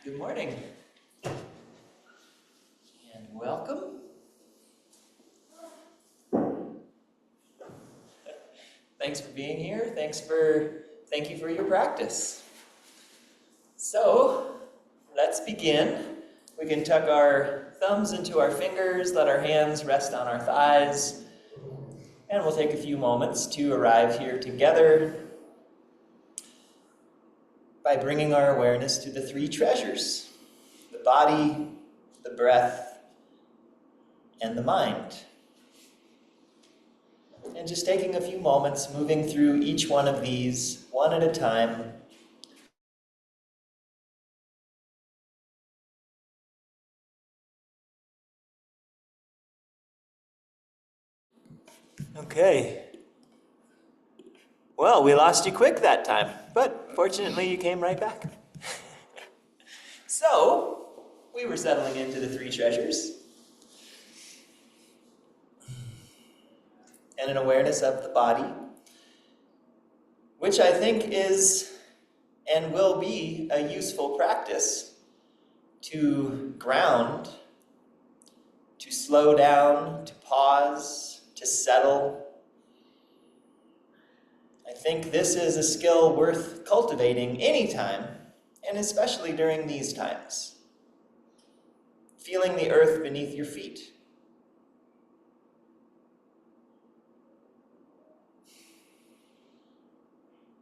Good morning, and welcome. Thanks for being here. Thank you for your practice. So, let's begin. We can tuck our thumbs into our fingers, let our hands rest on our thighs, and we'll take a few moments to arrive here together by bringing our awareness to the three treasures: the body, the breath, and the mind. And just taking a few moments, moving through each one of these one at a time. Okay. Well, we lost you quick that time, but fortunately you came right back. So, we were settling into the three treasures and an awareness of the body, which I think is and will be a useful practice to ground, to slow down, to pause, to settle. I think this is a skill worth cultivating anytime, and especially during these times. Feeling the earth beneath your feet.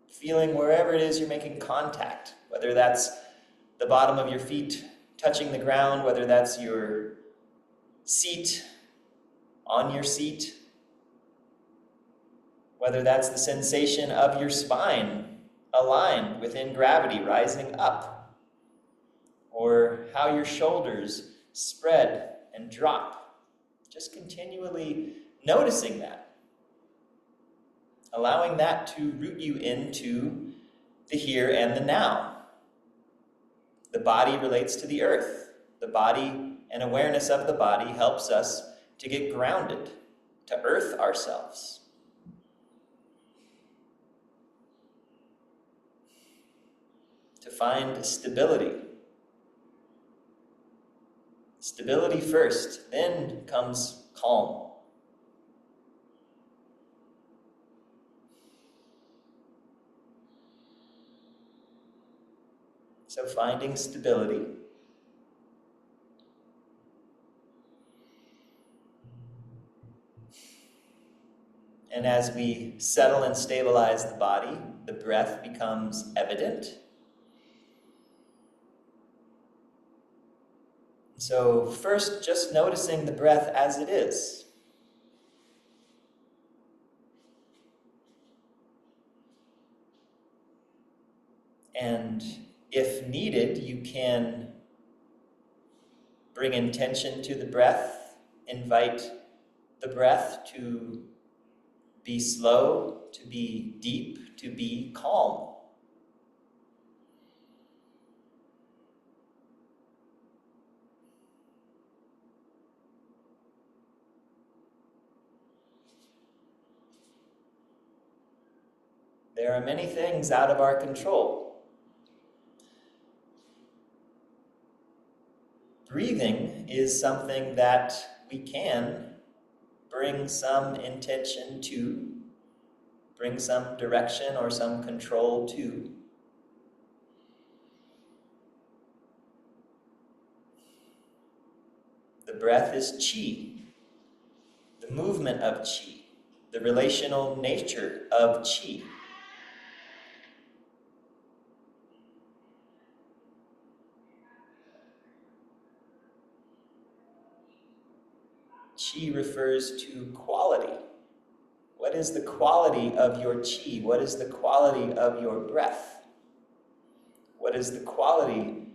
Feeling wherever it is you're making contact, whether that's the bottom of your feet touching the ground, whether that's your seat on your seat, whether that's the sensation of your spine aligned within gravity rising up, or how your shoulders spread and drop. Just continually noticing that, allowing that to root you into the here and the now. The body relates to the earth. The body and awareness of the body helps us to get grounded, to earth ourselves. To find stability. Stability first, then comes calm. So finding stability. And as we settle and stabilize the body, the breath becomes evident. So first, just noticing the breath as it is. And if needed, you can bring intention to the breath, invite the breath to be slow, to be deep, to be calm. There are many things out of our control. Breathing is something that we can bring some intention to, bring some direction or some control to. The breath is qi, the movement of qi, the relational nature of qi. Qi refers to quality. What is the quality of your qi? What is the quality of your breath? What is the quality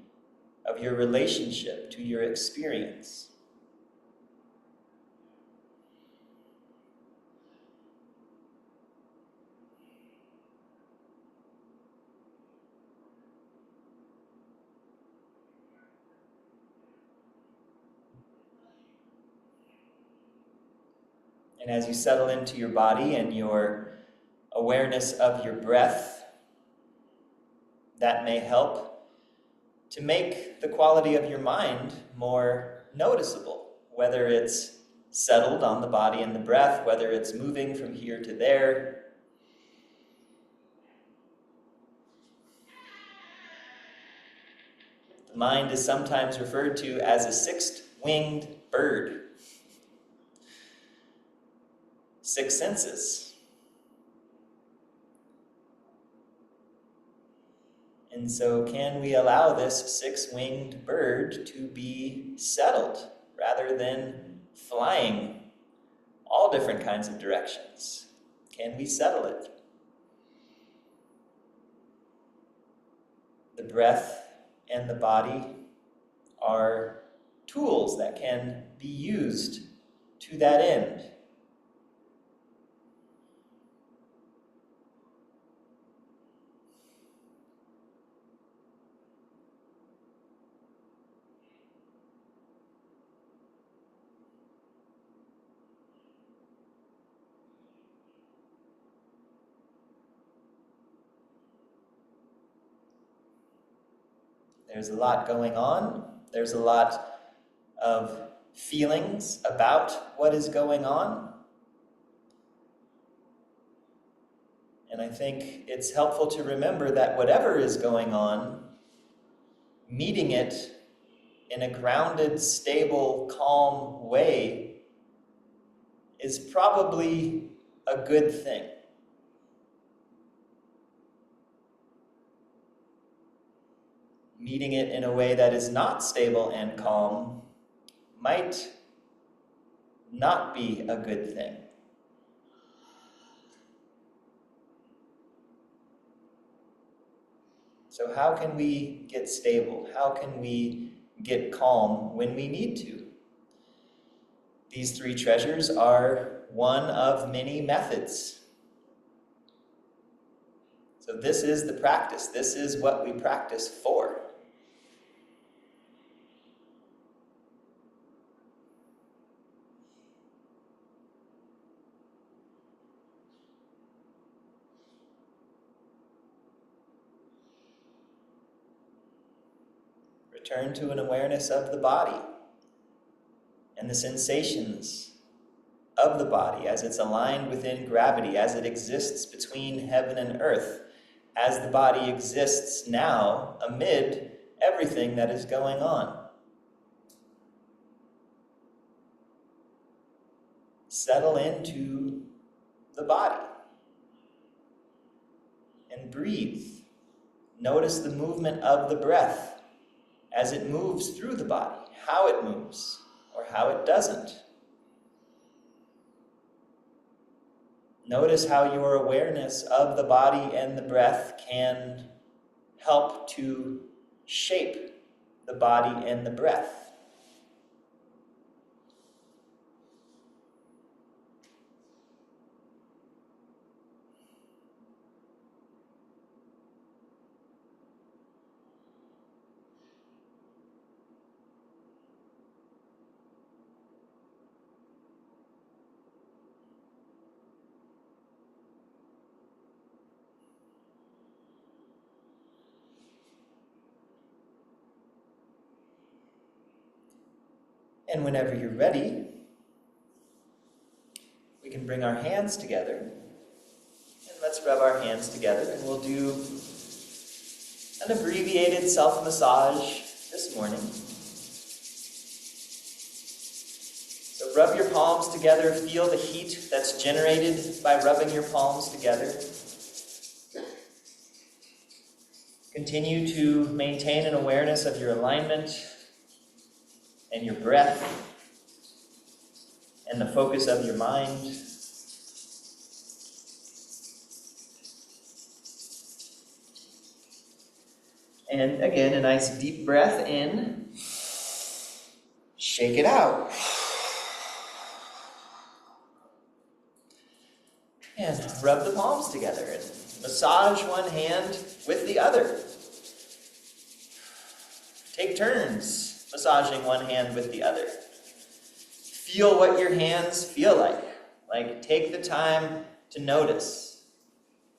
of your relationship to your experience? And as you settle into your body and your awareness of your breath, that may help to make the quality of your mind more noticeable, whether it's settled on the body and the breath, whether it's moving from here to there. The mind is sometimes referred to as a six-winged bird. 6 senses. And so can we allow this six-winged bird to be settled rather than flying all different kinds of directions? Can we settle it? The breath and the body are tools that can be used to that end. There's a lot going on. There's a lot of feelings about what is going on. And I think it's helpful to remember that whatever is going on, meeting it in a grounded, stable, calm way is probably a good thing. Meeting it in a way that is not stable and calm might not be a good thing. So how can we get stable? How can we get calm when we need to? These 3 treasures are one of many methods. So this is the practice. This is what we practice for. Return to an awareness of the body and the sensations of the body as it's aligned within gravity, as it exists between heaven and earth, as the body exists now amid everything that is going on. Settle into the body and breathe. Notice the movement of the breath as it moves through the body, how it moves or how it doesn't. Notice how your awareness of the body and the breath can help to shape the body and the breath. And whenever you're ready, we can bring our hands together. And let's rub our hands together, and we'll do an abbreviated self-massage this morning. So rub your palms together. Feel the heat that's generated by rubbing your palms together. Continue to maintain an awareness of your alignment and your breath, and the focus of your mind. And again, a nice deep breath in. Shake it out. And rub the palms together and massage one hand with the other. Take turns massaging one hand with the other. Feel what your hands feel like. Like, take the time to notice.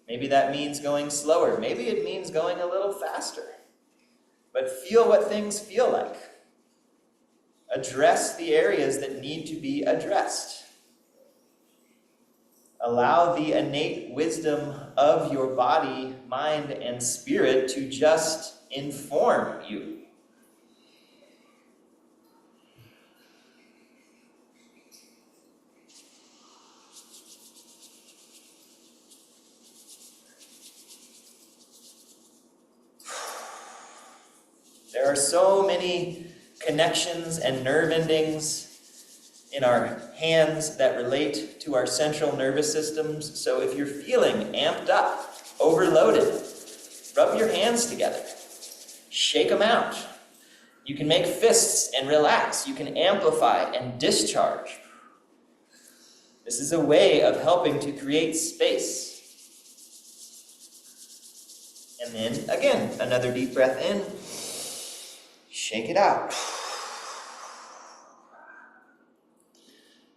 Maybe that means going slower. Maybe it means going a little faster. but feel what things feel like. Address the areas that need to be addressed. Allow the innate wisdom of your body, mind, and spirit to just inform you. There are so many connections and nerve endings in our hands that relate to our central nervous systems. So if you're feeling amped up, overloaded, rub your hands together. Shake them out. You can make fists and relax. You can amplify and discharge. This is a way of helping to create space. And then, again, another deep breath in. Shake it out.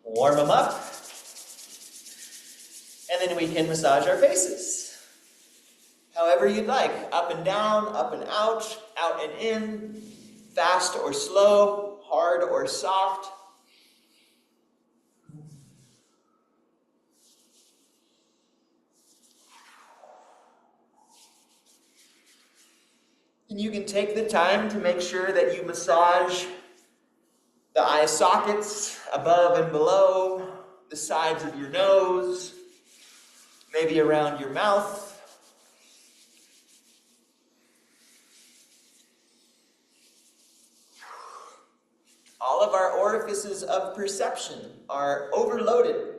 Warm them up. And then we can massage our faces. However you'd like. Up and down, up and out and in. Fast or slow, hard or soft. And you can take the time to make sure that you massage the eye sockets above and below, the sides of your nose, maybe around your mouth. All of our orifices of perception are overloaded.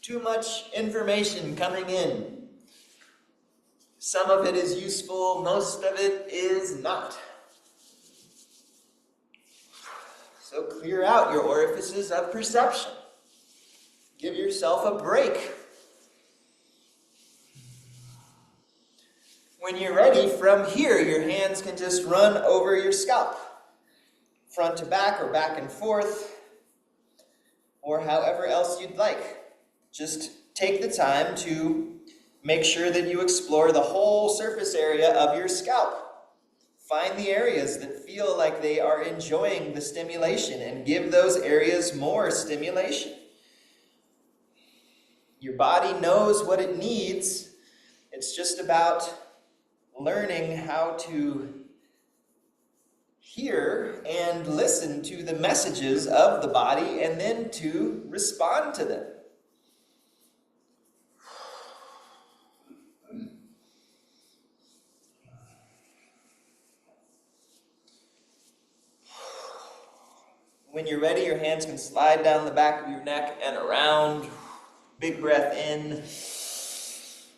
Too much information coming in. Some of it is useful, most of it is not. So clear out your orifices of perception. Give yourself a break. When you're ready, from here, your hands can just run over your scalp. Front to back or back and forth, or however else you'd like. Just take the time to make sure that you explore the whole surface area of your scalp. Find the areas that feel like they are enjoying the stimulation and give those areas more stimulation. Your body knows what it needs. It's just about learning how to hear and listen to the messages of the body and then to respond to them. When you're ready, your hands can slide down the back of your neck and around. Big breath in.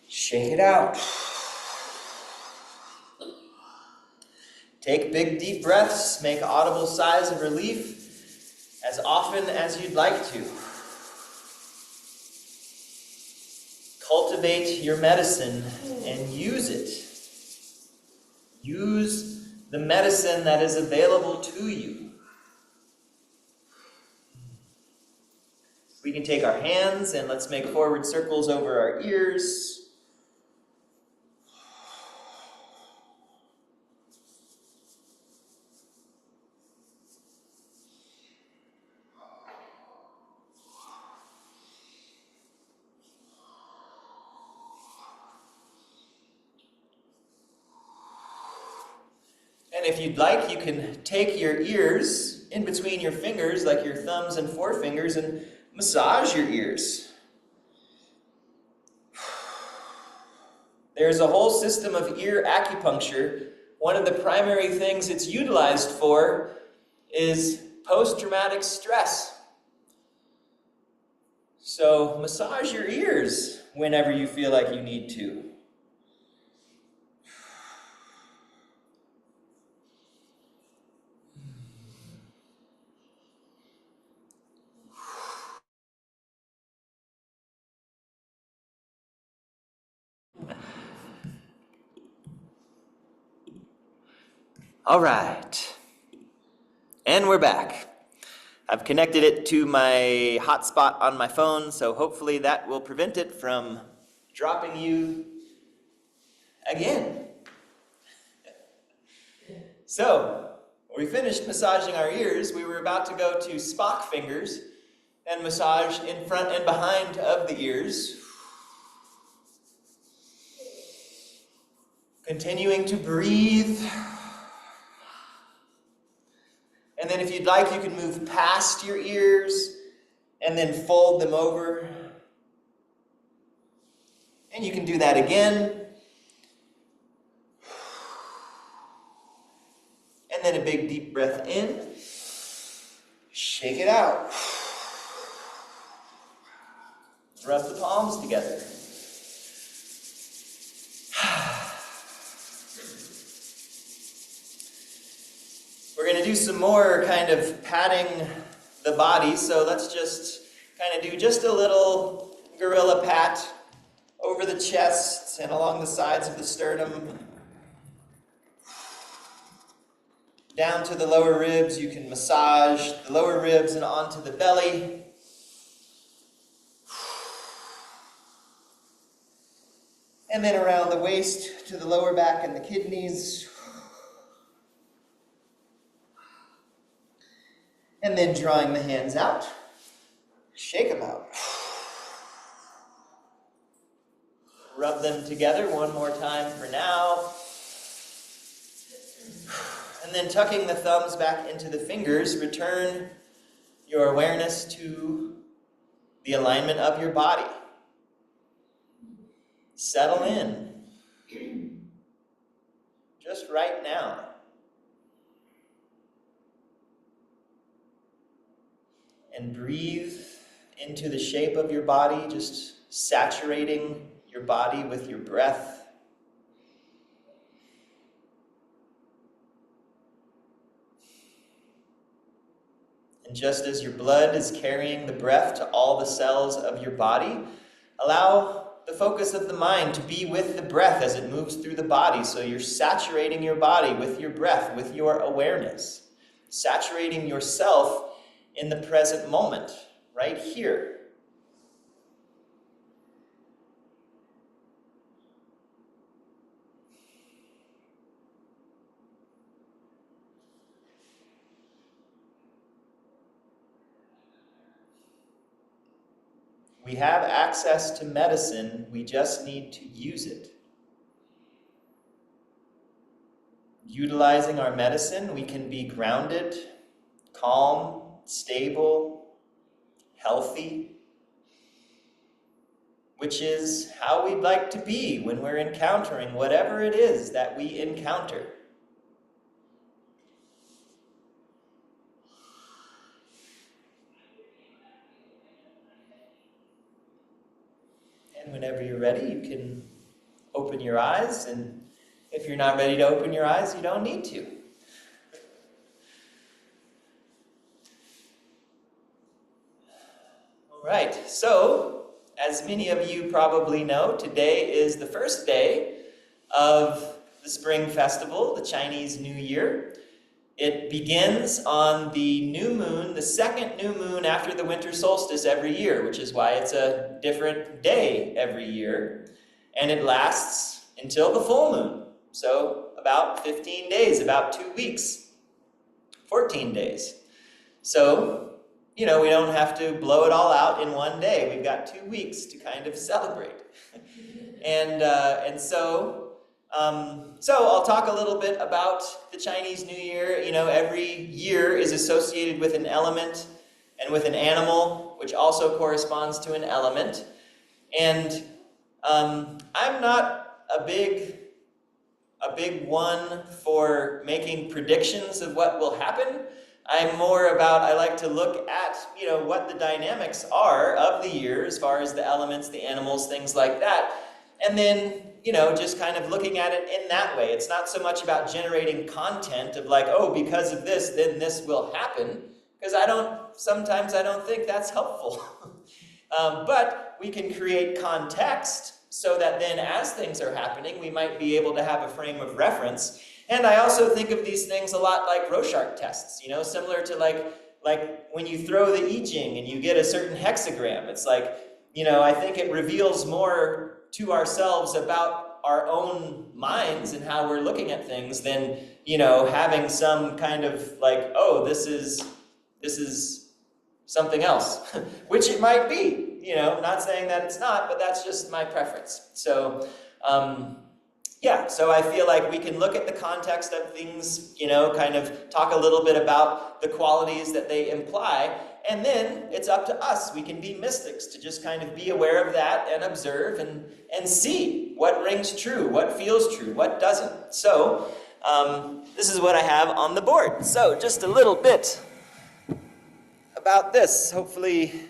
Shake it out. Take big deep breaths. Make audible sighs of relief as often as you'd like to. Cultivate your medicine and use it. Use the medicine that is available to you. We can take our hands and let's make forward circles over our ears. And if you'd like, you can take your ears in between your fingers, like your thumbs and forefingers, and massage your ears. There's a whole system of ear acupuncture. One of the primary things it's utilized for is post-traumatic stress. So massage your ears whenever you feel like you need to. All right, and we're back. I've connected it to my hotspot on my phone, so hopefully that will prevent it from dropping you again. So, when we finished massaging our ears, we were about to go to Spock fingers and massage in front and behind of the ears. Continuing to breathe. And then if you'd like, you can move past your ears and then fold them over. And you can do that again. And then a big deep breath in. Shake it out. Rub the palms together. We're going to do some more kind of patting the body, so let's just kind of do just a little gorilla pat over the chest and along the sides of the sternum. Down to the lower ribs, you can massage the lower ribs and onto the belly. And then around the waist to the lower back and the kidneys. And then drawing the hands out, shake them out. Rub them together one more time for now. And then tucking the thumbs back into the fingers, return your awareness to the alignment of your body. Settle in. Just right now. And breathe into the shape of your body, just saturating your body with your breath. And just as your blood is carrying the breath to all the cells of your body, allow the focus of the mind to be with the breath as it moves through the body. So you're saturating your body with your breath, with your awareness, saturating yourself in the present moment, right here. We have access to medicine, we just need to use it. Utilizing our medicine, we can be grounded, calm, stable, healthy, which is how we'd like to be when we're encountering whatever it is that we encounter. And whenever you're ready, you can open your eyes, and if you're not ready to open your eyes, you don't need to. Right, so as many of you probably know, today is the first day of the Spring Festival, the Chinese New Year. It begins on the new moon, the second new moon after the winter solstice every year, which is why it's a different day every year. And it lasts until the full moon, so about 15 days, about 2 weeks, 14 days. So, we don't have to blow it all out in one day. We've got 2 weeks to kind of celebrate. So I'll talk a little bit about the Chinese New Year. Every year is associated with an element and with an animal, which also corresponds to an element. And I'm not a big one for making predictions of what will happen. I'm more about, I like to look at, what the dynamics are of the year as far as the elements, the animals, things like that. And then, just kind of looking at it in that way. It's not so much about generating content of like, oh, because of this, then this will happen. Because sometimes I don't think that's helpful. But we can create context so that then as things are happening, we might be able to have a frame of reference. And I also think of these things a lot like Rorschach tests, similar to like when you throw the I Ching and you get a certain hexagram. It's like, I think it reveals more to ourselves about our own minds and how we're looking at things than, you know, having some kind of like, oh, this is something else, which it might be, you know, not saying that it's not, but that's just my preference. So, yeah, so I feel like we can look at the context of things, you know, kind of talk a little bit about the qualities that they imply, and then it's up to us. We can be mystics to just kind of be aware of that and observe and see what rings true, what feels true, what doesn't. So, this is what I have on the board. So, just a little bit about this. Hopefully,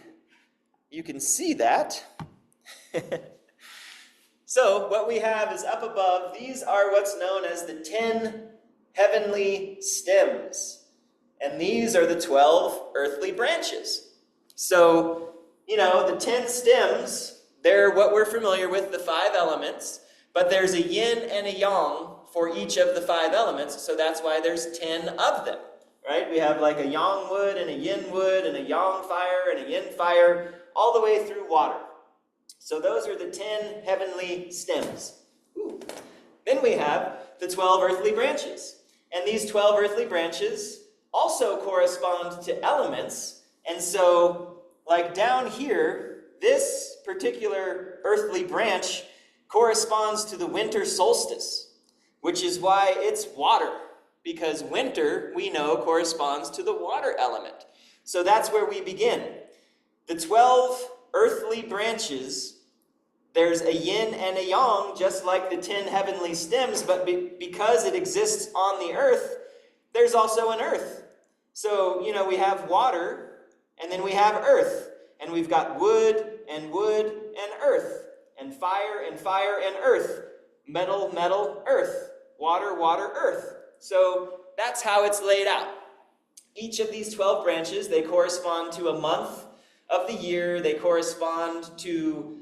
you can see that. So, what we have is up above, these are what's known as the 10 heavenly stems. And these are the 12 earthly branches. So, you know, the 10 stems, they're what we're familiar with, the 5 elements, but there's a yin and a yang for each of the 5 elements, so that's why there's 10 of them, right? We have like a yang wood and a yin wood and a yang fire and a yin fire, all the way through water. So those are the 10 heavenly stems. Ooh. Then we have the 12 earthly branches. And these 12 earthly branches also correspond to elements. And so, like down here, this particular earthly branch corresponds to the winter solstice, which is why it's water. Because winter, we know, corresponds to the water element. So that's where we begin. The 12 earthly branches, there's a yin and a yang, just like the 10 heavenly stems, but because it exists on the earth, there's also an earth. So, you know, we have water, and then we have earth, and we've got wood and earth, and fire and earth, metal, metal, earth, water, water, earth. So that's how it's laid out. Each of these 12 branches, they correspond to a month of the year. They correspond to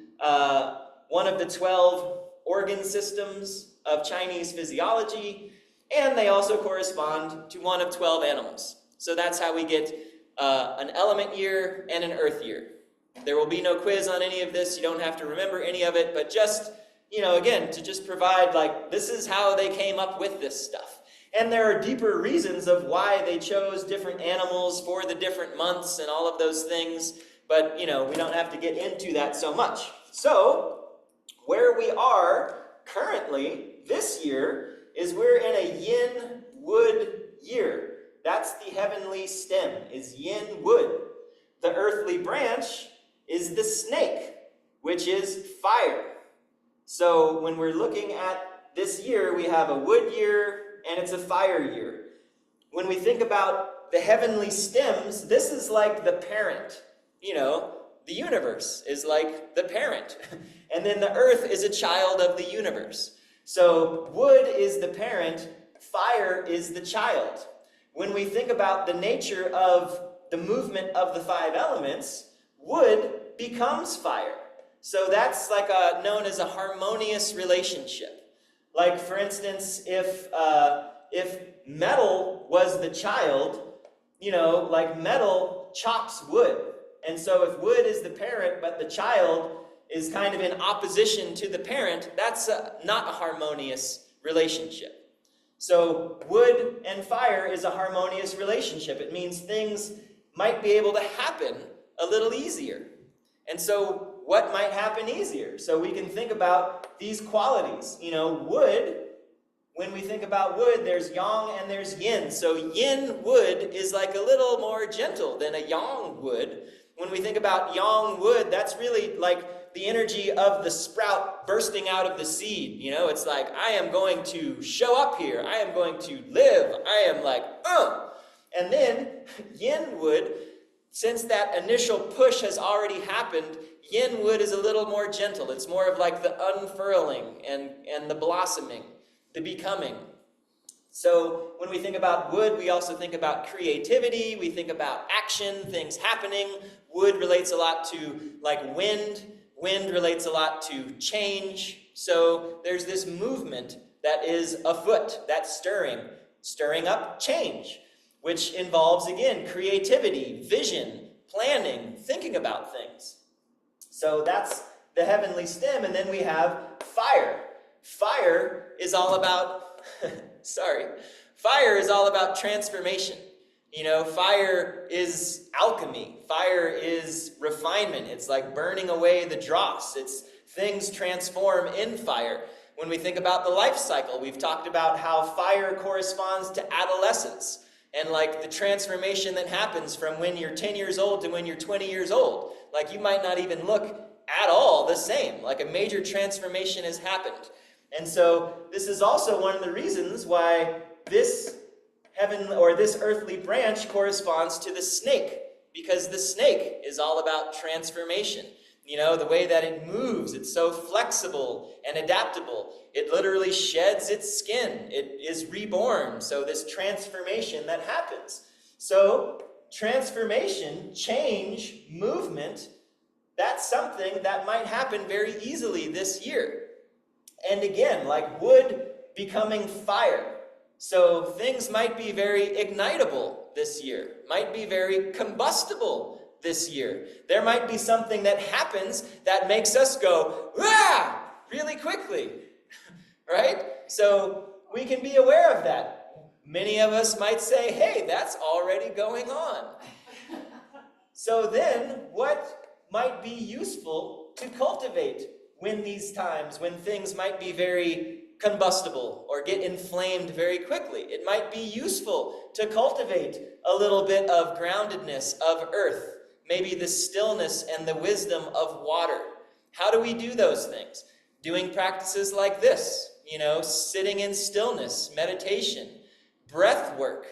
one of the 12 organ systems of Chinese physiology, and they also correspond to one of 12 animals. So that's how we get an element year and an earth year. There will be no quiz on any of this. You don't have to remember any of it, but just, you know, again, to just provide, like, this is how they came up with this stuff. And there are deeper reasons of why they chose different animals for the different months and all of those things. But, you know, we don't have to get into that so much. So, where we are currently this year is we're in a yin wood year. That's the heavenly stem, is yin wood. The earthly branch is the snake, which is fire. So, when we're looking at this year, we have a wood year and it's a fire year. When we think about the heavenly stems, this is like the parent. You know, the universe is like the parent. And then the earth is a child of the universe. So wood is the parent, fire is the child. When we think about the nature of the movement of the 5 elements, wood becomes fire. So that's like known as a harmonious relationship. Like, for instance, if metal was the child, you know, like metal chops wood. And so if wood is the parent, but the child is kind of in opposition to the parent, that's not a harmonious relationship. So wood and fire is a harmonious relationship. It means things might be able to happen a little easier. And so what might happen easier? So we can think about these qualities. You know, wood, when we think about wood, there's yang and there's yin. So yin wood is like a little more gentle than a yang wood. When we think about yang wood, that's really like the energy of the sprout bursting out of the seed. You know, it's like, I am going to show up here. I am going to live. I am like, And then yin wood, since that initial push has already happened, yin wood is a little more gentle. It's more of like the unfurling and the blossoming, the becoming. So when we think about wood, we also think about creativity. We think about action, things happening. Wood relates a lot to like wind. Wind relates a lot to change. So there's this movement that is afoot, that's stirring up change, which involves, again, creativity, vision, planning, thinking about things. So that's the heavenly stem. And then we have fire. Fire is all about, fire is all about transformation. You know, fire is alchemy. Fire is refinement. It's like burning away the dross. It's things transform in fire. When we think about the life cycle, we've talked about how fire corresponds to adolescence and like the transformation that happens from when you're 10 years old to when you're 20 years old. Like you might not even look at all the same. Like a major transformation has happened. And so this is also one of the reasons why this heaven or this earthly branch corresponds to the snake, because the snake is all about transformation. You know, the way that it moves, it's so flexible and adaptable. It literally sheds its skin. It is reborn. So this transformation that happens. So transformation, change, movement, that's something that might happen very easily this year. And again, like wood becoming fire. So things might be very ignitable this year, might be very combustible this year. There might be something that happens that makes us go, ah, really quickly, right? So we can be aware of that. Many of us might say, hey, that's already going on. So then what might be useful to cultivate when these times, when things might be very combustible or get inflamed very quickly? It might be useful to cultivate a little bit of groundedness of earth, maybe the stillness and the wisdom of water. How do we do those things? Doing practices like this, you know, sitting in stillness, meditation, breath work,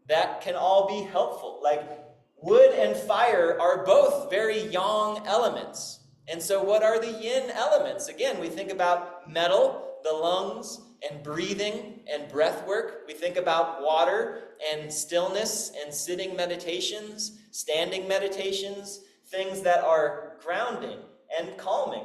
that can all be helpful. Like wood and fire are both very yang elements. And so what are the yin elements? Again, we think about metal, the lungs, and breathing and breath work. We think about water and stillness and sitting meditations, standing meditations, things that are grounding and calming.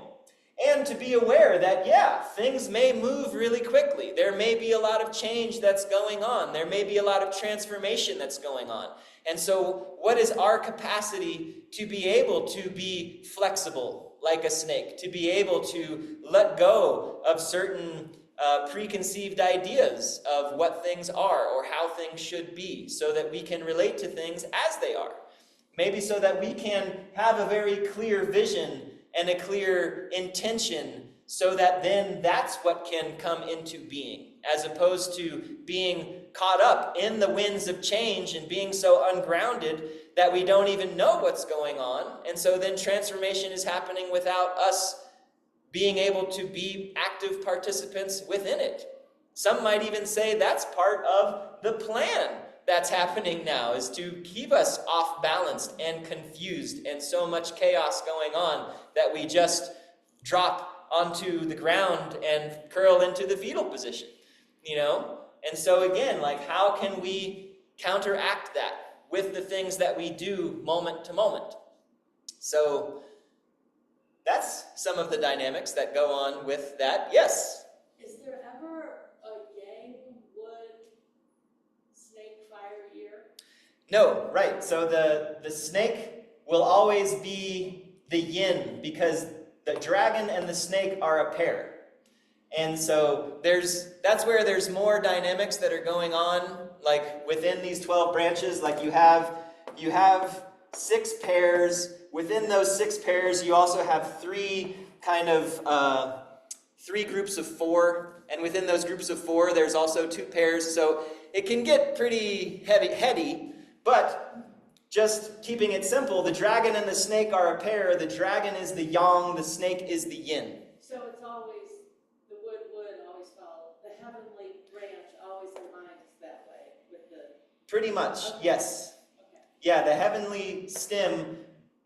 And to be aware that, yeah, things may move really quickly. There may be a lot of change that's going on. There may be a lot of transformation that's going on. And so what is our capacity to be able to be flexible like a snake, to be able to let go of certain preconceived ideas of what things are or how things should be, so that we can relate to things as they are? Maybe so that we can have a very clear vision and a clear intention, so that then that's what can come into being, as opposed to being caught up in the winds of change and being so ungrounded that we don't even know what's going on. And so then transformation is happening without us being able to be active participants within it. Some might even say that's part of the plan that's happening now, is to keep us off balanced and confused and so much chaos going on that we just drop onto the ground and curl into the fetal position, you know? And so again, like how can we counteract that with the things that we do moment to moment? So that's some of the dynamics that go on with that. Yes? Is there ever a yang, wood, snake, fire year? No, right. So the snake will always be the yin, because the dragon and the snake are a pair. And so that's where there's more dynamics that are going on, like within these 12 branches. Like you have 6 pairs. Within those 6 pairs, you also have 3 groups of 4. And within those groups of 4, there's also 2 pairs. So it can get pretty heady, but just keeping it simple, the dragon and the snake are a pair. The dragon is the yang, the snake is the yin. So it's always, the wood always follow, the heavenly branch always aligns that way with the... Pretty much, okay. Yes. Okay. Yeah, the heavenly stem,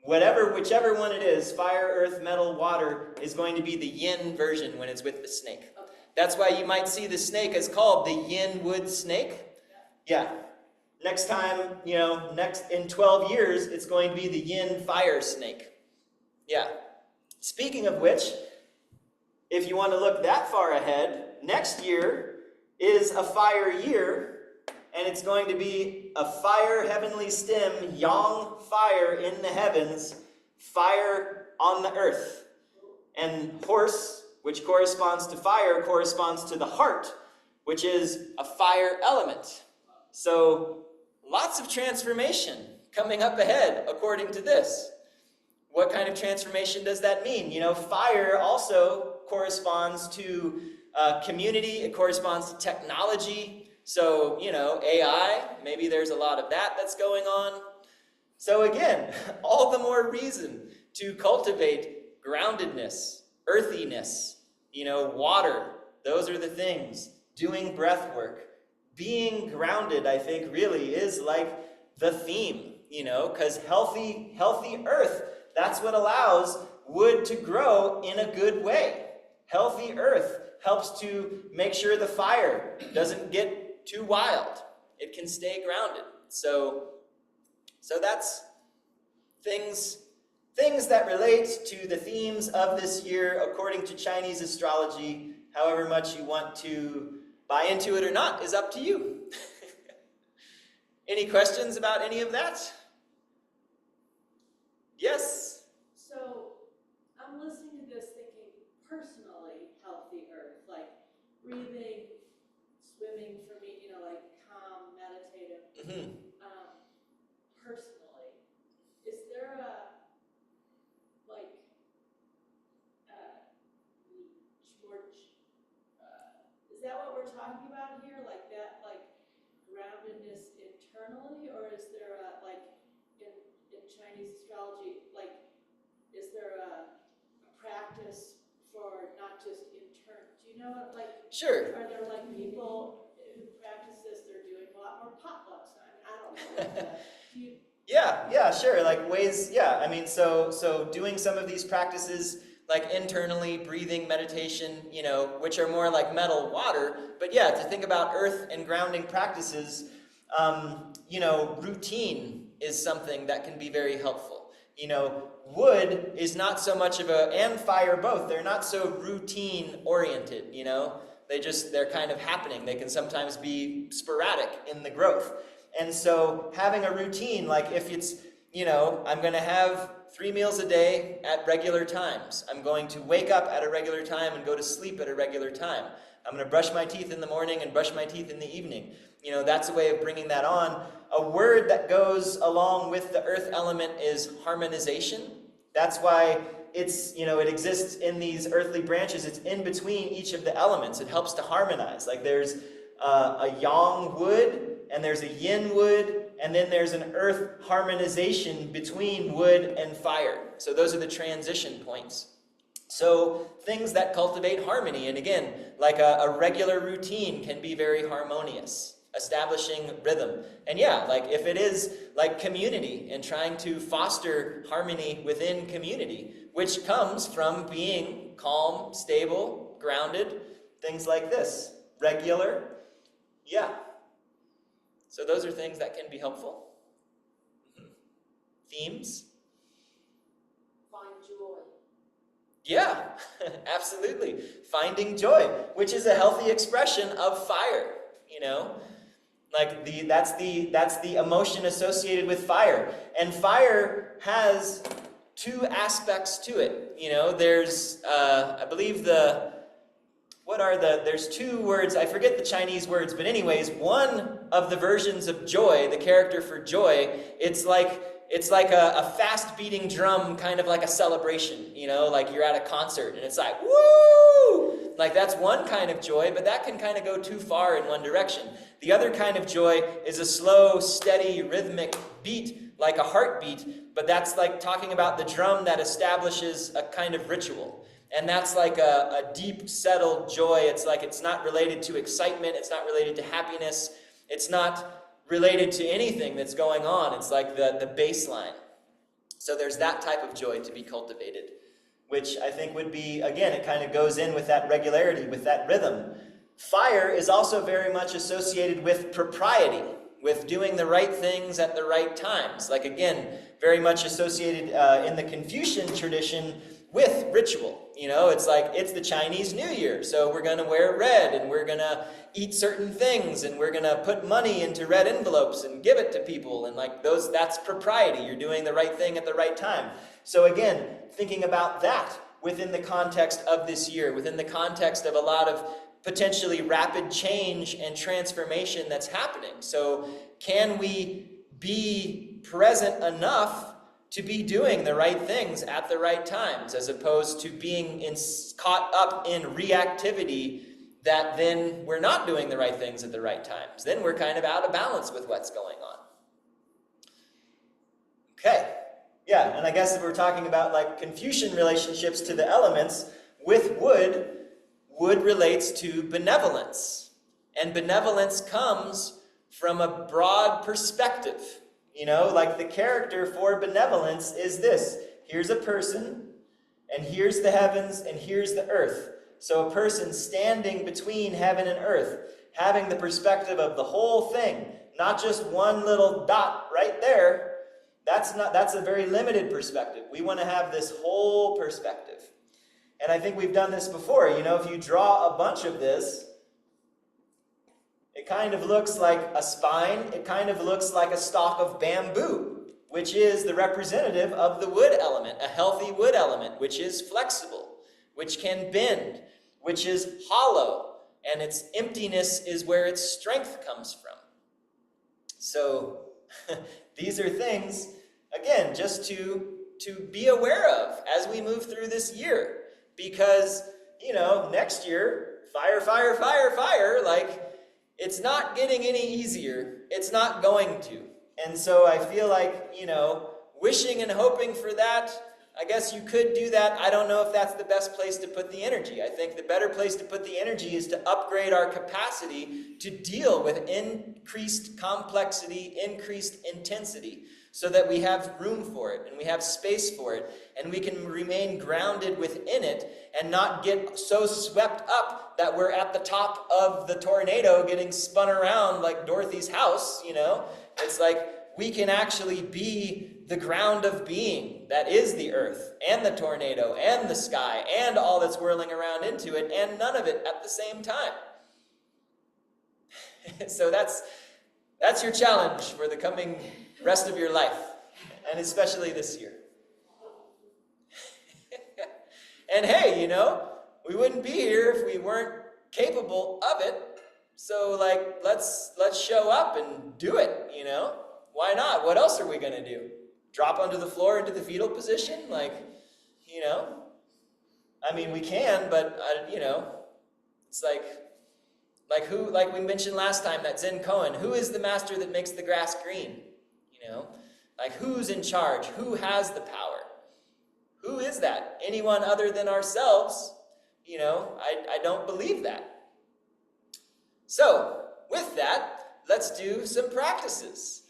whichever one it is, fire, earth, metal, water, is going to be the yin version when it's with the snake. Okay. That's why you might see the snake as called the yin wood snake. Yeah. Next time, in 12 years, it's going to be the yin fire snake. Yeah. Speaking of which, if you want to look that far ahead, next year is a fire year, and it's going to be a fire heavenly stem, yang fire in the heavens, fire on the earth. And horse which corresponds to fire, corresponds to the heart, which is a fire element. So lots of transformation coming up ahead according to this. What kind of transformation does that mean? You know, fire also corresponds to community. It corresponds to technology. So, you know, AI, maybe there's a lot of that that's going on. So again, all the more reason to cultivate groundedness, earthiness, you know, water. Those are the things. Doing breath work. Being grounded, I think, really is like the theme, you know, because healthy earth, that's what allows wood to grow in a good way. Healthy earth helps to make sure the fire doesn't get too wild. It can stay grounded. So that's things that relate to the themes of this year according to Chinese astrology. However much you want to buy into it or not is up to you. Any questions about any of that? Yes? So I'm listening to this thinking personally healthy earth, like breathing, swimming for me, you know, like calm, meditative. Personally, is there a like more is that what we're talking about here? Like that, like groundedness internally, or is there a like in Chinese astrology, like is there a practice for not just intern? Do you know what like? Sure. Are there like people who practice this? They're doing a lot more potlucks. I don't know. Do you? Yeah, sure. Like ways, yeah. I mean, so doing some of these practices, like internally breathing, meditation, you know, which are more like metal, water. But yeah, to think about earth and grounding practices, you know, routine is something that can be very helpful. You know, wood is not so much of and fire both. They're not so routine oriented, you know. They're kind of happening. They can sometimes be sporadic in the growth. And so having a routine, like if it's, you know, I'm going to have 3 meals a day at regular times. I'm going to wake up at a regular time and go to sleep at a regular time. I'm going to brush my teeth in the morning and brush my teeth in the evening. You know, that's a way of bringing that on. A word that goes along with the earth element is harmonization. That's why it's, you know, it exists in these earthly branches. It's in between each of the elements. It helps to harmonize. Like there's a yang wood, and there's a yin wood, and then there's an earth harmonization between wood and fire. So those are the transition points. So things that cultivate harmony, and again, like a regular routine can be very harmonious, establishing rhythm. And yeah, like if it is like community and trying to foster harmony within community, which comes from being calm, stable, grounded, things like this. Regular, yeah. So those are things that can be helpful. Themes? Find joy. Yeah, absolutely. Finding joy, which is a healthy expression of fire, you know? Like that's the emotion associated with fire. And fire has 2 aspects to it. You know, there's I believe there's 2 words, I forget the Chinese words, but anyways, one of the versions of joy, the character for joy, it's like a fast beating drum, kind of like a celebration, you know, like you're at a concert and it's like, woo! Like that's one kind of joy, but that can kind of go too far in one direction. The other kind of joy is a slow, steady, rhythmic beat, like a heartbeat, but that's like talking about the drum that establishes a kind of ritual. And that's like a deep, settled joy. It's like it's not related to excitement. It's not related to happiness. It's not related to anything that's going on. It's like the baseline. So there's that type of joy to be cultivated, which I think would be, again, it kind of goes in with that regularity, with that rhythm. Fire is also very much associated with propriety, with doing the right things at the right times. Like, again, very much associated in the Confucian tradition with ritual. You know, it's like, it's the Chinese New Year, so we're going to wear red, and we're going to eat certain things, and we're going to put money into red envelopes and give it to people, and like that's propriety. You're doing the right thing at the right time. So again, thinking about that, within the context of this year, within the context of a lot of potentially rapid change and transformation that's happening. So can we be present enough to be doing the right things at the right times, as opposed to being caught up in reactivity that then we're not doing the right things at the right times? Then we're kind of out of balance with what's going on. Okay, yeah, and I guess if we're talking about like Confucian relationships to the elements, with wood, wood relates to benevolence. And benevolence comes from a broad perspective. You know, like the character for benevolence is this. Here's a person, and here's the heavens, and here's the earth. So a person standing between heaven and earth, having the perspective of the whole thing, not just one little dot right there. That's a very limited perspective. We want to have this whole perspective. And I think we've done this before. You know, if you draw a bunch of this, it kind of looks like a spine. It kind of looks like a stalk of bamboo, which is the representative of the wood element, a healthy wood element, which is flexible, which can bend, which is hollow, and its emptiness is where its strength comes from. So these are things, again, just to be aware of as we move through this year. Because, you know, next year, fire, fire, fire, fire, like, it's not getting any easier. It's not going to. And so I feel like, you know, wishing and hoping for that, I guess you could do that. I don't know if that's the best place to put the energy. I think the better place to put the energy is to upgrade our capacity to deal with increased complexity, increased intensity, so that we have room for it and we have space for it and we can remain grounded within it and not get so swept up that we're at the top of the tornado getting spun around like Dorothy's house, you know. It's like we can actually be the ground of being that is the earth and the tornado and the sky and all that's whirling around into it, and none of it at the same time. So that's your challenge for the coming rest of your life, and especially this year. And hey, you know, we wouldn't be here if we weren't capable of it. So like, let's show up and do it, you know? Why not? What else are we going to do? Drop onto the floor into the fetal position? Like, you know? I mean, we can, but, you know, it's like who, like we mentioned last time, that Zen koan, who is the master that makes the grass green? You know? Like, who's in charge? Who has the power? Who is that? Anyone other than ourselves? You know, I don't believe that. So, with that, let's do some practices.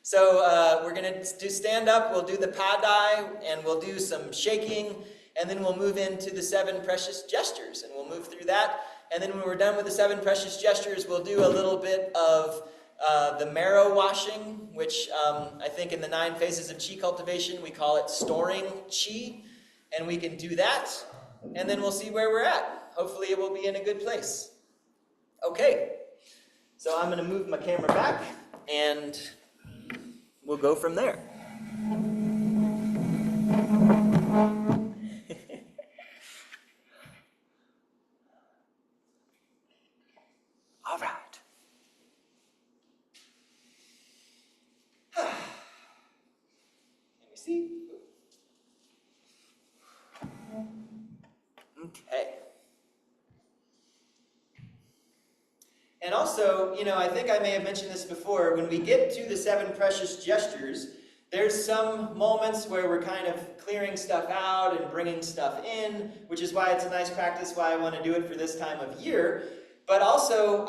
So, we're going to do stand up, we'll do the padai, and we'll do some shaking, and then we'll move into the 7 precious gestures, and we'll move through that. And then when we're done with the 7 precious gestures, we'll do a little bit of the marrow washing, which I think in the 9 phases of Qi cultivation, we call it storing Qi. And we can do that, and then we'll see where we're at. Hopefully it will be in a good place. Okay, so I'm going to move my camera back, and we'll go from there. All right. Let me see. Okay. And also, you know, I think I may have mentioned this before, when we get to the 7 precious gestures, there's some moments where we're kind of clearing stuff out and bringing stuff in, which is why it's a nice practice, why I want to do it for this time of year. But also,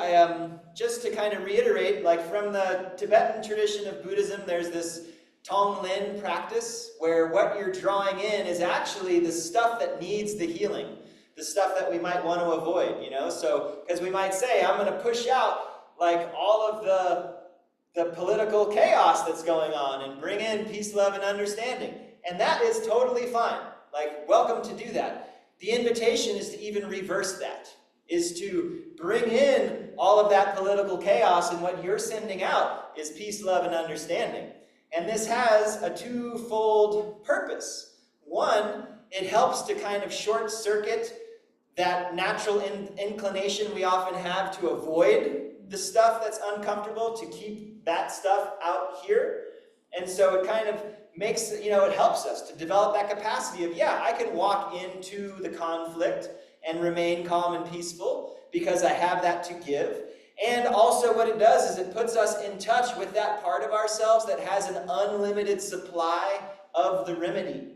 just to kind of reiterate, like from the Tibetan tradition of Buddhism, there's this Tonglen practice, where what you're drawing in is actually the stuff that needs the healing, the stuff that we might want to avoid, you know? So, because we might say, I'm going to push out like all of the political chaos that's going on and bring in peace, love, and understanding. And that is totally fine. Like, welcome to do that. The invitation is to even reverse that, is to bring in all of that political chaos, and what you're sending out is peace, love, and understanding. And this has a twofold purpose. One it helps to kind of short circuit that natural inclination we often have to avoid the stuff that's uncomfortable, to keep that stuff out here. And so it kind of makes, it helps us to develop that capacity of, yeah, I can walk into the conflict and remain calm and peaceful because I have that to give. And also what it does is it puts us in touch with that part of ourselves that has an unlimited supply of the remedy,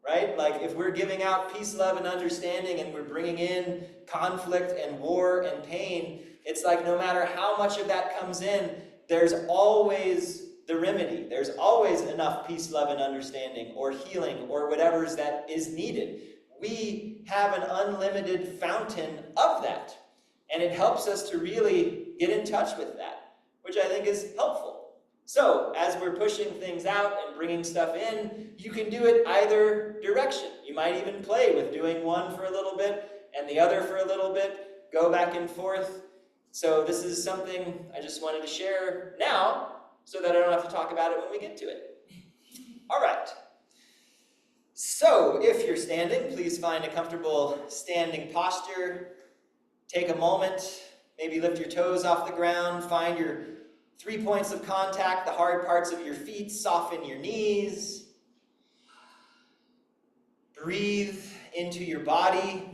right? Like if we're giving out peace, love, and understanding, and we're bringing in conflict and war and pain, it's like no matter how much of that comes in, there's always the remedy. There's always enough peace, love, and understanding, or healing, or whatever that is needed. We have an unlimited fountain of that. And it helps us to really get in touch with that, which I think is helpful. So, as we're pushing things out and bringing stuff in, you can do it either direction. You might even play with doing one for a little bit and the other for a little bit, go back and forth. So this is something I just wanted to share now so that I don't have to talk about it when we get to it. All right. So, if you're standing, please find a comfortable standing posture. Take a moment, maybe lift your toes off the ground, find your 3 points of contact, the hard parts of your feet, soften your knees. Breathe into your body.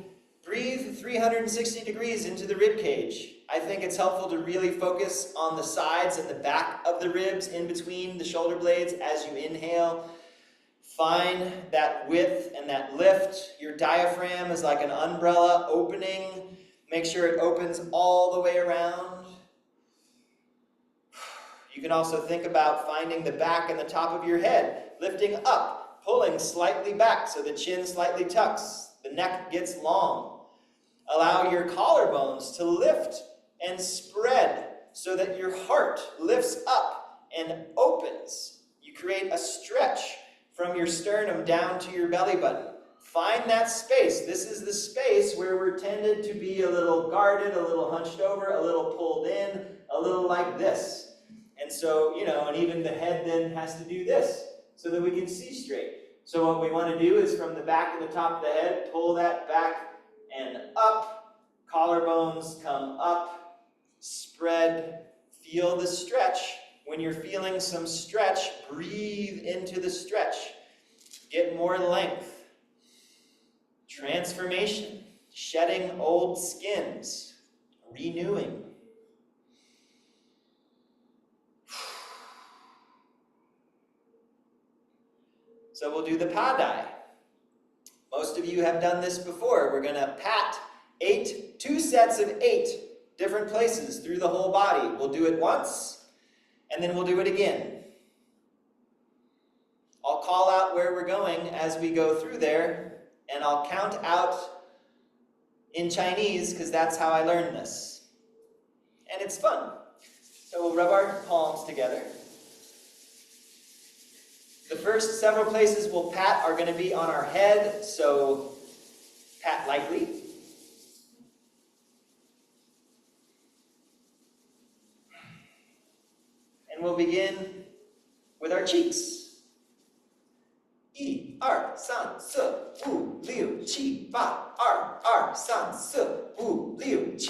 Breathe 360 degrees into the rib cage. I think it's helpful to really focus on the sides and the back of the ribs in between the shoulder blades as you inhale. Find that width and that lift. Your diaphragm is like an umbrella opening. Make sure it opens all the way around. You can also think about finding the back and the top of your head, lifting up, pulling slightly back so the chin slightly tucks, the neck gets long. Allow your collarbones to lift and spread so that your heart lifts up and opens. You create a stretch from your sternum down to your belly button. Find that space. This is the space where we're tended to be a little guarded, a little hunched over, a little pulled in, a little like this. And so, and even the head then has to do this so that we can see straight. So what we want to do is from the back and the top of the head, pull that back and up. Collarbones come up, spread, feel the stretch. When you're feeling some stretch, breathe into the stretch. Get more length. Transformation, shedding old skins, renewing. So we'll do the padai. Most of you have done this before. We're going to pat 2 sets of 8 different places through the whole body. We'll do it once, and then we'll do it again. I'll call out where we're going as we go through there, and I'll count out in Chinese because that's how I learned this. And it's fun. So we'll rub our palms together. The first several places we'll pat are going to be on our head, so pat lightly. And we'll begin with our cheeks. 1、2、3、4、5、6、7、8、2、2、3、4、5、6、7、8.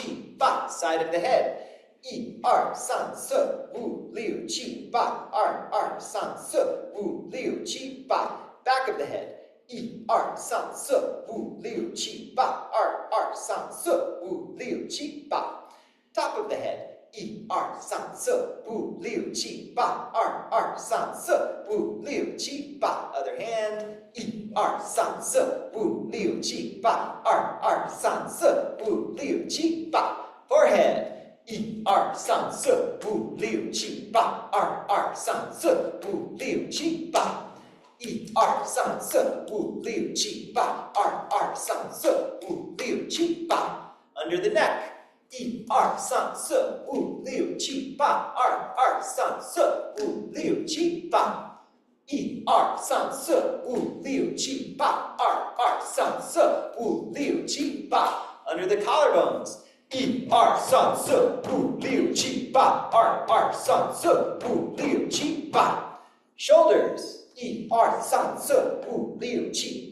Side of the head. 1、2、3、4、5、6、7、8、2、2、3、4、5、6、7、8. Back of the head. 1、2、3、4、5、6、7、8、2、2、3、4、5、6、7、8. Top of the head. 1、2、3、4、5、6、7、8、2、2、3、4、5、6、7、8. Other hand. 1、2、3、4、5、6、7、8、2、2、3、4、5、6、7、8. Forehead. 1、2、3、4、5、6、7、8、2、2、3、4、5、6、7、8. 1、2、3、4、5、6、7、8、2、2、3、4、5、6、7、8. Under the neck. 1、2、3、4、5、6、7、8、2、2、3、4、5、6、7、8. 1、2、3、4、5、6、7、8、2、2、3、4、5、6、7、8. Under the collarbones. 1、2、3、4、5、6、7、8、2、2、3、4、5、6、7、8. Shoulders. 1、2、3、4、5、6、7、8、2、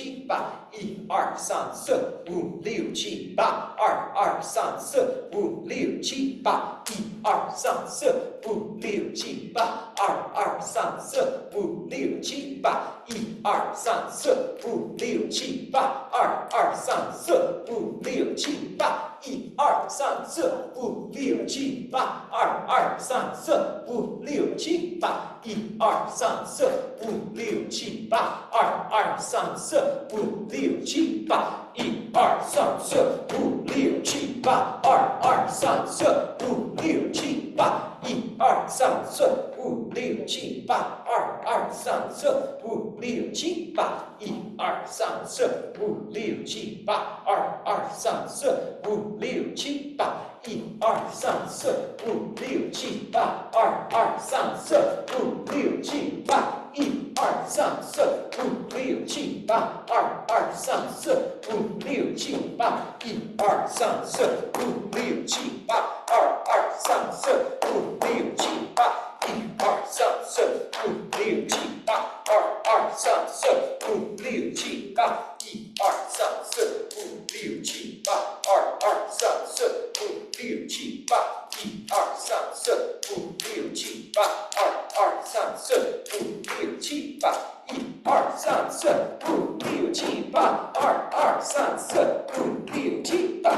七八，一二三四五六七八，二二三四五六七八，一二三四五六七八，二二三四五六七八，一二三四五六七八，二二三四五六七八，一二三四五六七八，二二三四五六七八，一二三四五六七八，二二三四五六七八，一二三四五六七八，二二三四五六七八，一二三四五六七八，二二三四五六七八，一二三四五六七八，二二三四五六七八，一二三四五六七八，二二三四五六七八，一二三四五六七八，二二三四五六七八，一二三四五六七八，二二三四五六七八，一二三四五六七八，二二三四五六七八，一二三四五六七八，二二三四三四五六七八，一二三四五六七八，二二三四五六七八，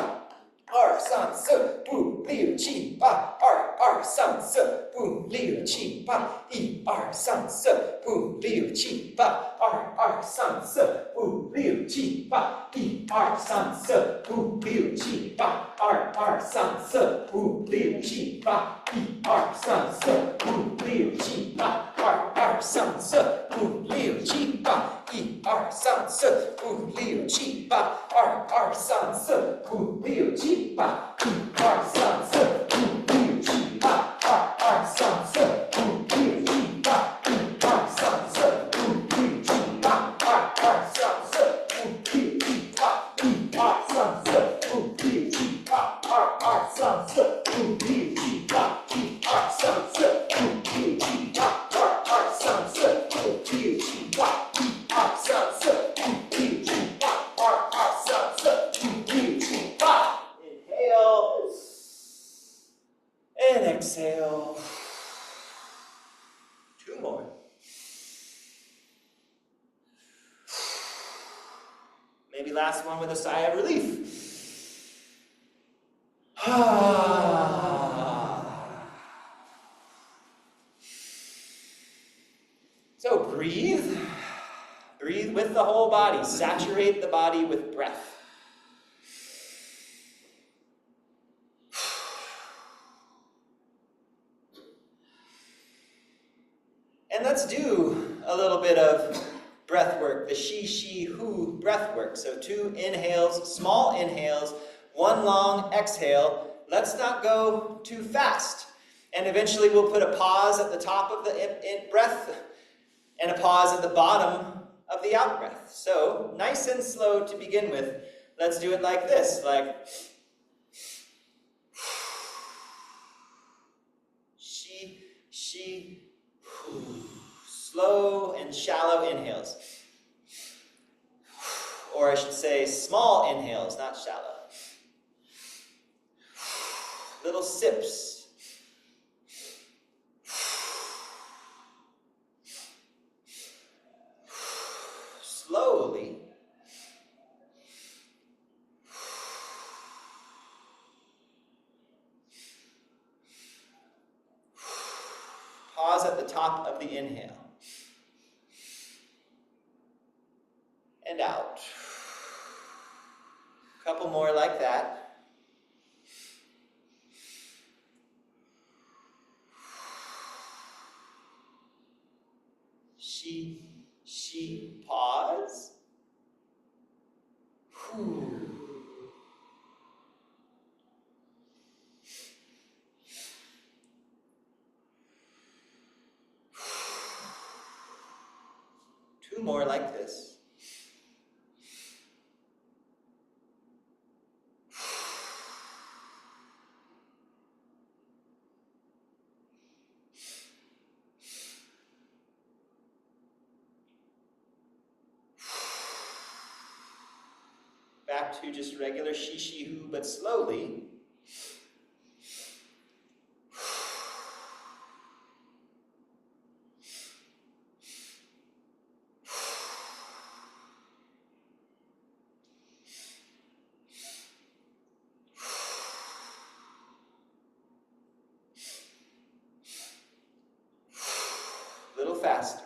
二三四五六七八，二二三四五六七八，一二三四五六七八，二二三四五六七八，一二三四五六七八，二二三四五六七八，一二三四五六七八，二二三四五六七八，一二三四五六七八，二二三四五六七八，一二三四五六七八，二二三四五六七八，一二三四五六七八，二二三四五六七八，一二三四五六七八，二二三四五六七八，一二三四五六七八，二二三四五六七八，一二三四五六七八，二二三四五六七八。Inhale and exhale. Two more. Maybe last one with a sigh of relief. So breathe. Breathe with the whole body. Saturate the body with breath. And let's do a little bit of breath work, the she, she, who breath work. So 2 inhales, small inhales, 1 long exhale. Let's not go too fast. And eventually we'll put a pause at the top of the in breath and a pause at the bottom of the out breath. So nice and slow to begin with. Let's do it like this, like she, slow and shallow inhales. Or I should say small inhales, not shallow. Little sips. Slowly. Pause at the top of the inhale. And out. A couple more like that. She, pause. Whew. Two more like this. Back to just regular she, who, but slowly. A little faster.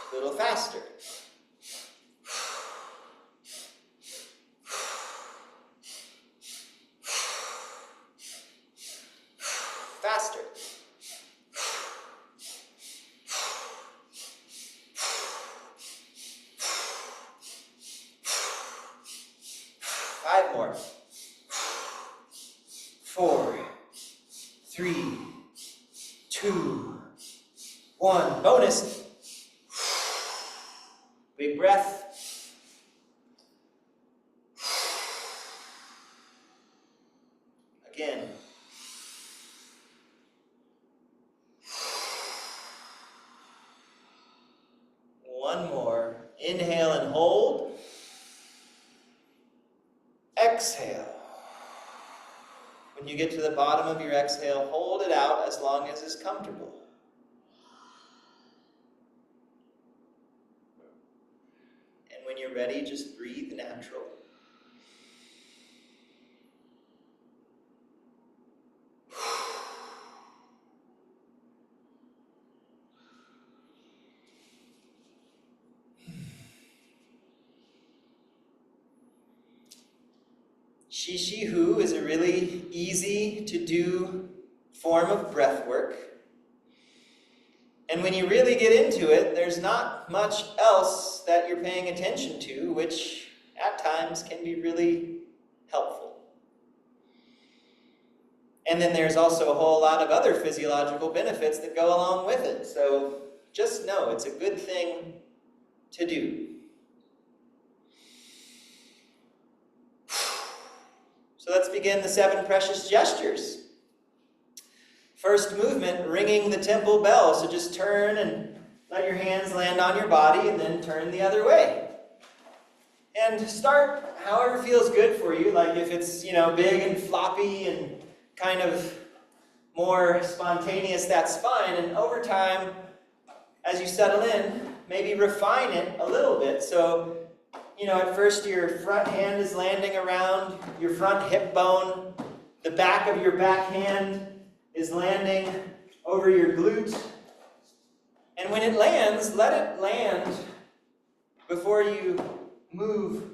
A little faster. Faster. Five more. 4, 3, 2, 1. Bonus. Big breath. Again. One more. Inhale and hold. Exhale. When you get to the bottom of your exhale, hold it out as long as is comfortable. And when you're ready, just breathe natural. Shishihu is a really easy to do form of breath work. And when you really get into it, there's not much else that you're paying attention to, which at times can be really helpful. And then there's also a whole lot of other physiological benefits that go along with it. So just know it's a good thing to do. So let's begin the 7 precious gestures. First movement, ringing the temple bell. So just turn and let your hands land on your body and then turn the other way. And start however feels good for you. Like if it's, big and floppy and kind of more spontaneous, that's fine. And over time, as you settle in, maybe refine it a little bit. So at first your front hand is landing around your front hip bone. The back of your back hand is landing over your glute. And when it lands, let it land before you move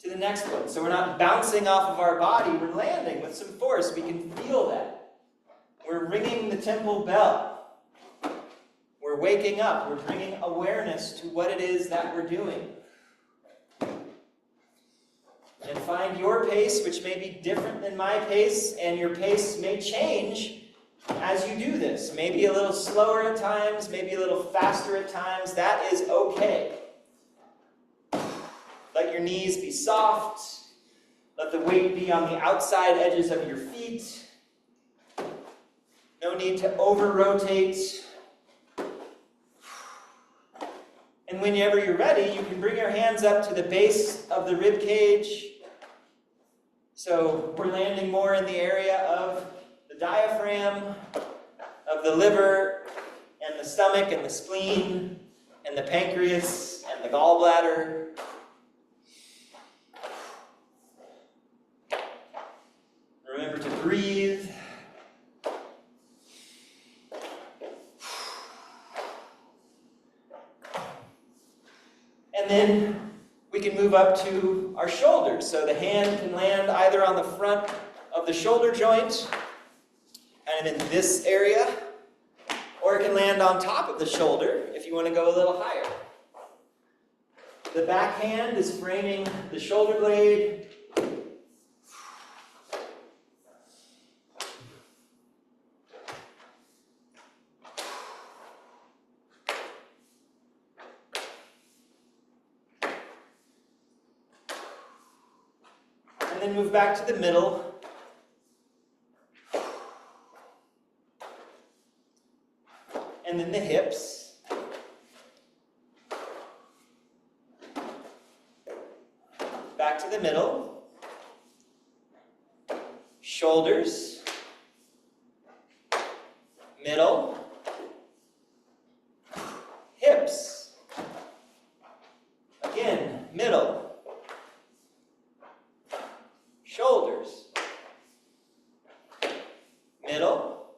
to the next one. So we're not bouncing off of our body, we're landing with some force. We can feel that. We're ringing the temple bell. We're waking up. We're bringing awareness to what it is that we're doing. And find your pace, which may be different than my pace, and your pace may change as you do this. Maybe a little slower at times, maybe a little faster at times. That is okay. Let your knees be soft. Let the weight be on the outside edges of your feet. No need to over-rotate. And whenever you're ready, you can bring your hands up to the base of the rib cage. So we're landing more in the area of the diaphragm, of the liver, and the stomach, and the spleen, and the pancreas, and the gallbladder. Remember to breathe. And then we can move up to our shoulders. So the hand can land either on the front of the shoulder joint, kind of in this area, or it can land on top of the shoulder if you want to go a little higher. The back hand is framing the shoulder blade. And then move back to the middle. And then the hips. Back to the middle. Shoulders. Middle. Hips. Again, middle. Shoulders, middle,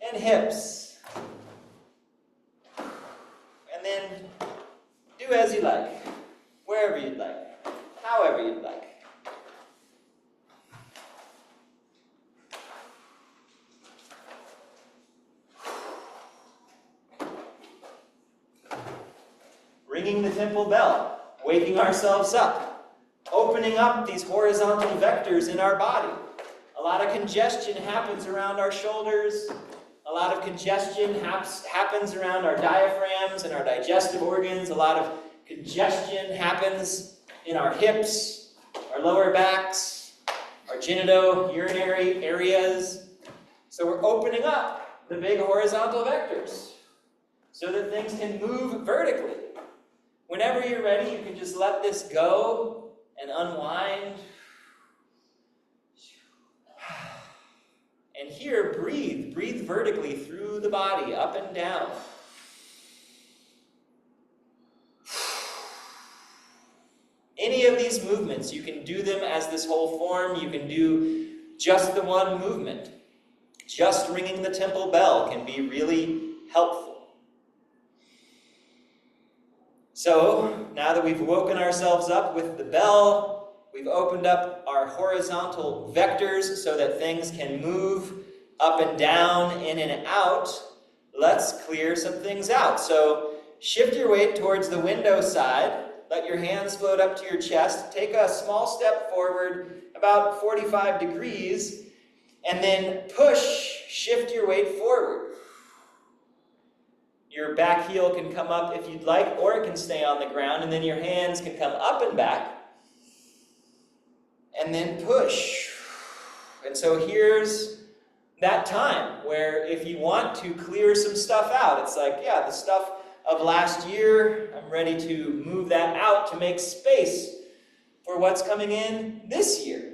and hips. And then do as you like, wherever you'd like, however you'd like. Ringing the temple bell, waking ourselves up. Opening up these horizontal vectors in our body. A lot of congestion happens around our shoulders. A lot of congestion happens around our diaphragms and our digestive organs. A lot of congestion happens in our hips, our lower backs, our genitourinary areas. So we're opening up the big horizontal vectors so that things can move vertically. Whenever you're ready, you can just let this go and unwind. And here, breathe. Breathe vertically through the body, up and down. Any of these movements, you can do them as this whole form. You can do just the one movement. Just ringing the temple bell can be really helpful. So, now that we've woken ourselves up with the bell, we've opened up our horizontal vectors so that things can move up and down, in and out. Let's clear some things out. So, shift your weight towards the window side. Let your hands float up to your chest. Take a small step forward, about 45 degrees, and then shift your weight forward. Your back heel can come up if you'd like, or it can stay on the ground, and then your hands can come up and back. And then push. And so here's that time where if you want to clear some stuff out, it's like, yeah, the stuff of last year, I'm ready to move that out to make space for what's coming in this year.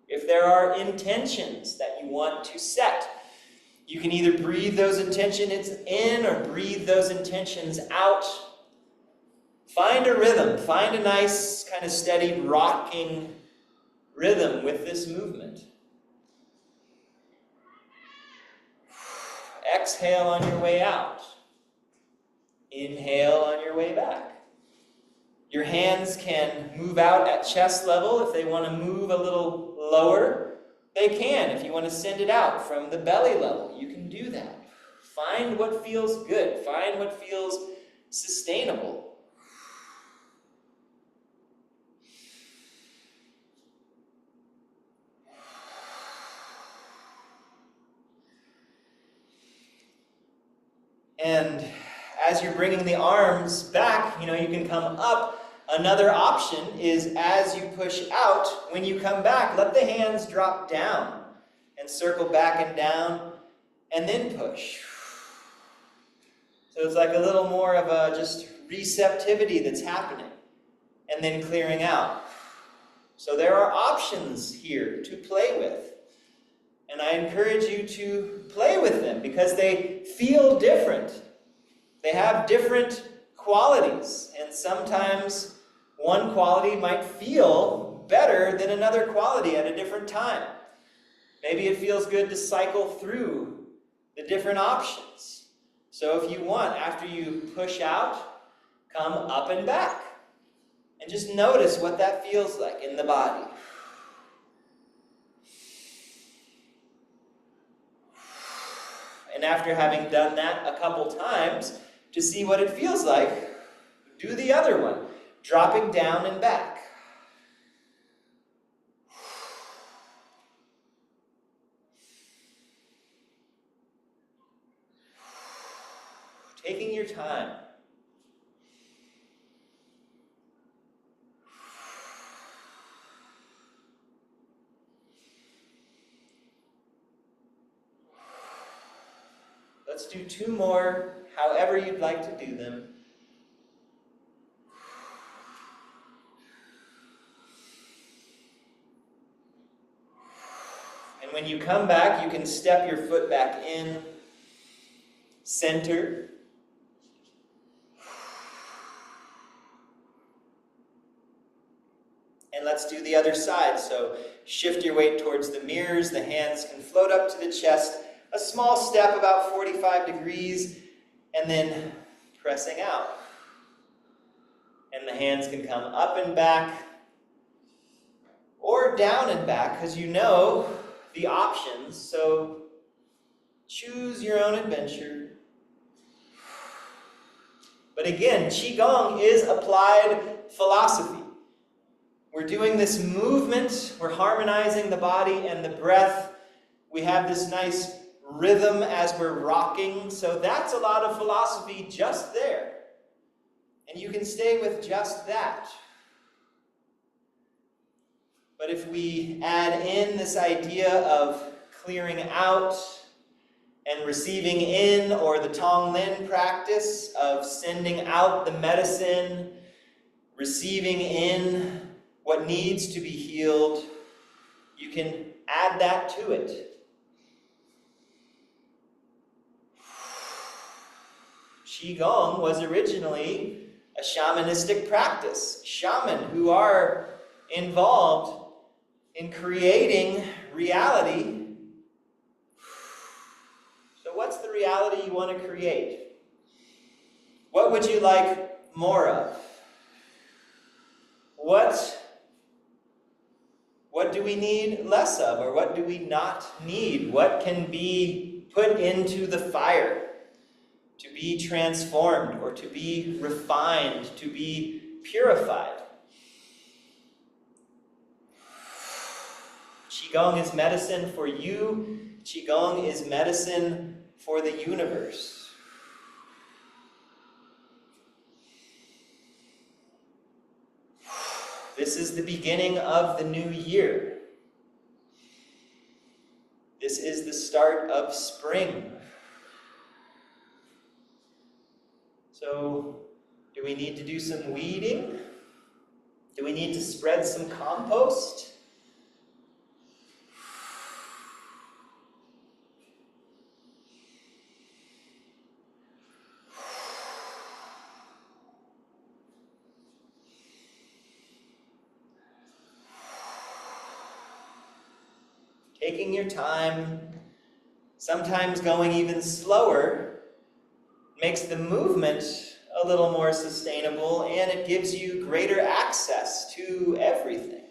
If there are intentions that you want to set, you can either breathe those intentions in or breathe those intentions out. Find a rhythm. Find a nice, kind of steady, rocking rhythm with this movement. Exhale on your way out. Inhale on your way back. Your hands can move out at chest level. If they want to move a little lower, they can. If you want to send it out from the belly level, you can do that. Find what feels good. Find what feels sustainable. And as you're bringing the arms back, you can come up. Another option is as you push out, when you come back, let the hands drop down and circle back and down, and then push. So it's like a little more of a just receptivity that's happening, and then clearing out. So there are options here to play with. And I encourage you to play with them because they feel different. They have different qualities, and sometimes one quality might feel better than another quality at a different time. Maybe it feels good to cycle through the different options. So if you want, after you push out, come up and back. And just notice what that feels like in the body. And after having done that a couple times, to see what it feels like, do the other one, dropping down and back. Taking your time. Let's do 2 more, however you'd like to do them. And when you come back, you can step your foot back in, center. And let's do the other side. So shift your weight towards the mirrors. The hands can float up to the chest. A small step, about 45 degrees, and then pressing out. And the hands can come up and back, or down and back, because you know the options, so choose your own adventure. But again, Qigong is applied philosophy. We're doing this movement, we're harmonizing the body and the breath. We have this nice rhythm as we're rocking, so that's a lot of philosophy just there. And you can stay with just that. But if we add in this idea of clearing out and receiving in, or the Tonglen practice of sending out the medicine, receiving in what needs to be healed, you can add that to it. Qigong was originally a shamanistic practice. Shaman who are involved in creating reality. So what's the reality you want to create? What would you like more of? What do we need less of, or what do we not need? What can be put into the fire to be transformed, or to be refined, to be purified? Qigong is medicine for you. Qigong is medicine for the universe. This is the beginning of the new year. This is the start of spring. So, do we need to do some weeding? Do we need to spread some compost? Taking your time, sometimes going even slower, makes the movement a little more sustainable, and it gives you greater access to everything.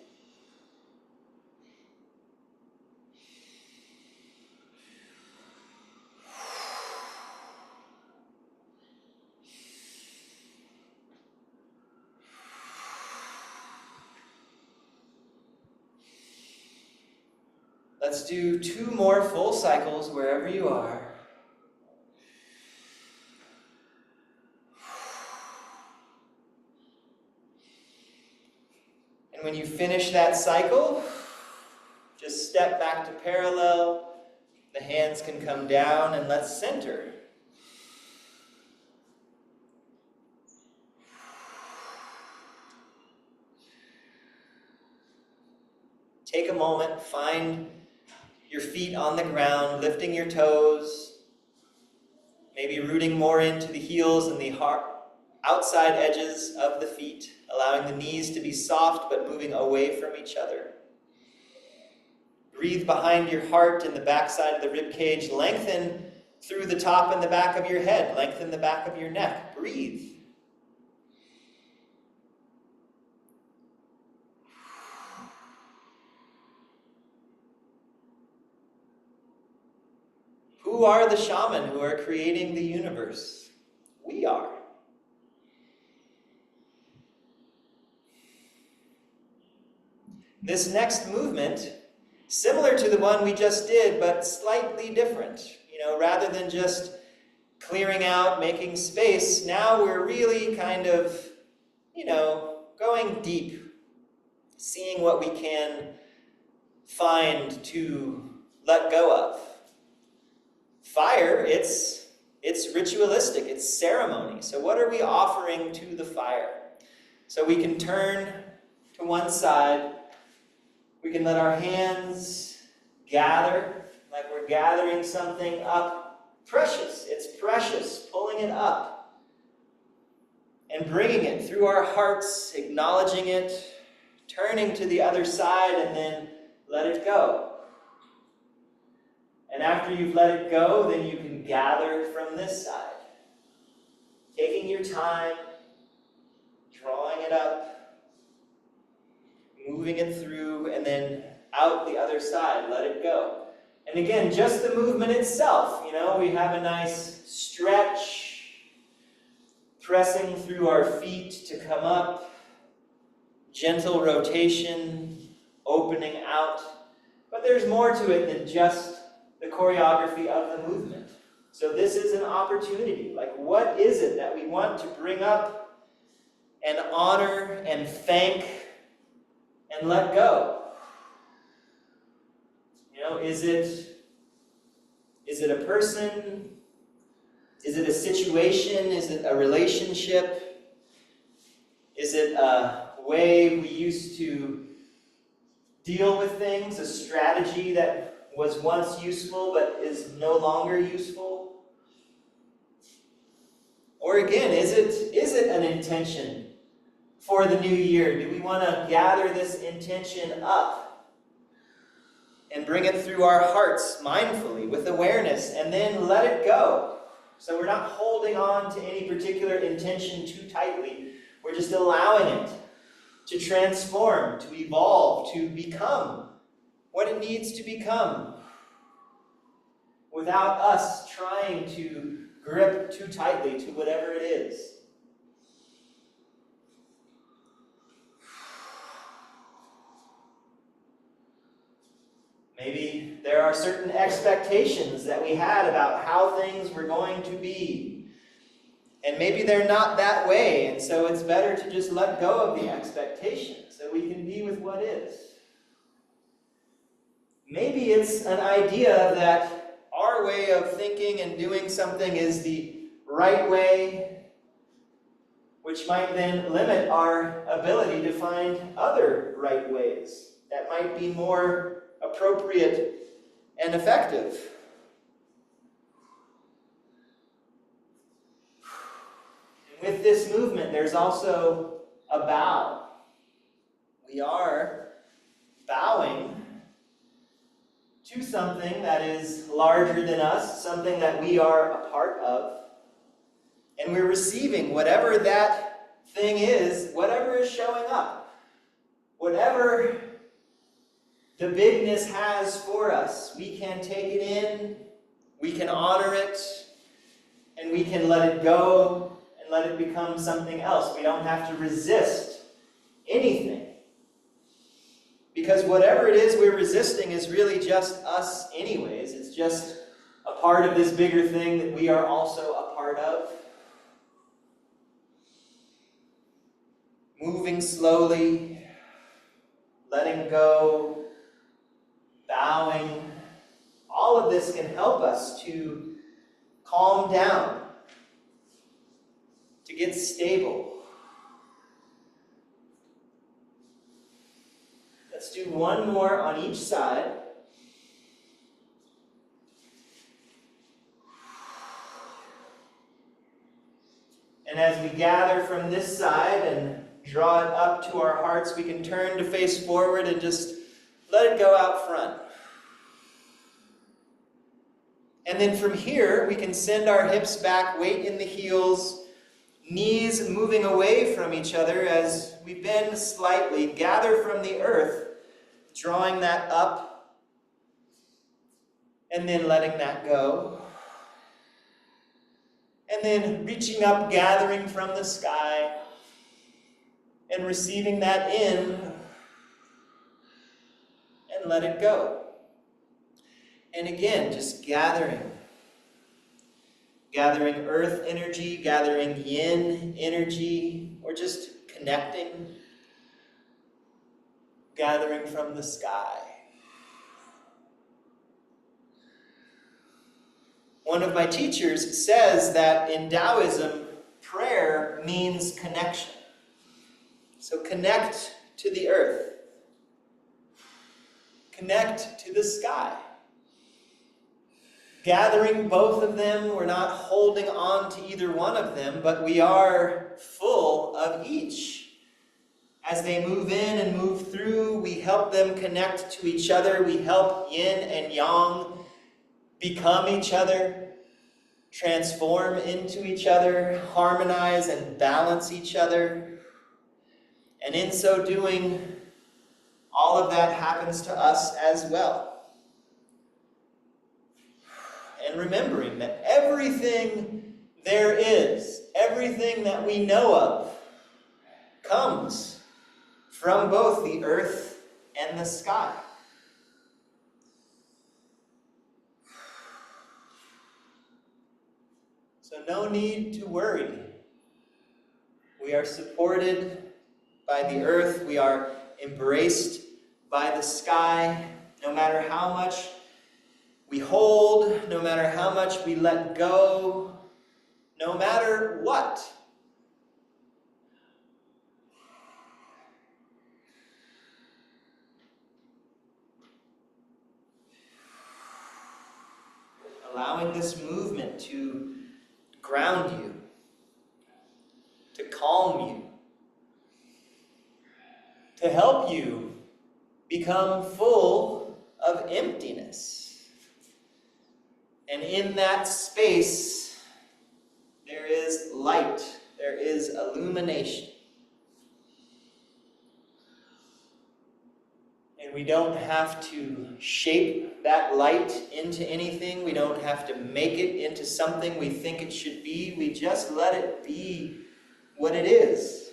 Let's do 2 more full cycles wherever you are. And when you finish that cycle, just step back to parallel. The hands can come down, and let's center. Take a moment, find your feet on the ground, lifting your toes, maybe rooting more into the heels and the outside edges of the feet, allowing the knees to be soft but moving away from each other. Breathe behind your heart and the backside of the rib cage. Lengthen through the top and the back of your head. Lengthen the back of your neck. Breathe. Who are the shaman who are creating the universe? We are. This next movement, similar to the one we just did, but slightly different. Rather than just clearing out, making space, now we're really kind of, going deep, seeing what we can find to let go of. Fire, it's ritualistic, it's ceremony. So what are we offering to the fire? So we can turn to one side. We can let our hands gather like we're gathering something up. Precious, it's precious, pulling it up and bringing it through our hearts, acknowledging it, turning to the other side, and then let it go. And after you've let it go, then you can gather from this side. Taking your time, drawing it up, moving it through, and then out the other side, let it go. And again, just the movement itself, we have a nice stretch, pressing through our feet to come up, gentle rotation, opening out. But there's more to it than just the choreography of the movement. So this is an opportunity. What is it that we want to bring up and honor and thank and let go? Is it a person? Is it a situation? Is it a relationship? Is it a way we used to deal with things, a strategy that was once useful but is no longer useful? Or again, is it an intention for the new year? Do we want to gather this intention up and bring it through our hearts mindfully with awareness and then let it go? So we're not holding on to any particular intention too tightly. We're just allowing it to transform, to evolve, to become what it needs to become without us trying to grip too tightly to whatever it is. Maybe there are certain expectations that we had about how things were going to be. And maybe they're not that way, and so it's better to just let go of the expectations so we can be with what is. Maybe it's an idea that our way of thinking and doing something is the right way, which might then limit our ability to find other right ways that might be more appropriate and effective. And with this movement, there's also a bow. We are bowing to something that is larger than us, something that we are a part of, and we're receiving whatever that thing is, whatever is showing up, whatever the bigness has for us. We can take it in, we can honor it, and we can let it go and let it become something else. We don't have to resist anything. Because whatever it is we're resisting is really just us anyways. It's just a part of this bigger thing that we are also a part of. Moving slowly, letting go, bowing. All of this can help us to calm down, to get stable. Let's do one more on each side. And as we gather from this side and draw it up to our hearts, we can turn to face forward and just let it go out front. And then from here, we can send our hips back, weight in the heels, knees moving away from each other as we bend slightly, gather from the earth, drawing that up, and then letting that go. And then reaching up, gathering from the sky, and receiving that in, and let it go. And again, just gathering earth energy, gathering yin energy, or just connecting, gathering from the sky. One of my teachers says that in Taoism, prayer means connection. So connect to the earth. Connect to the sky. Gathering both of them, we're not holding on to either one of them, but we are full of each. As they move in and move through, we help them connect to each other. We help yin and yang become each other, transform into each other, harmonize and balance each other. And in so doing, all of that happens to us as well. And remembering that everything there is, everything that we know of, comes from both the earth and the sky. So no need to worry. We are supported by the earth. We are embraced by the sky. No matter how much we hold, no matter how much we let go, no matter what. Allowing this movement to ground you, to calm you, to help you become full of emptiness. And in that space, there is light, there is illumination. And we don't have to shape that light into anything. We don't have to make it into something we think it should be. We just let it be what it is.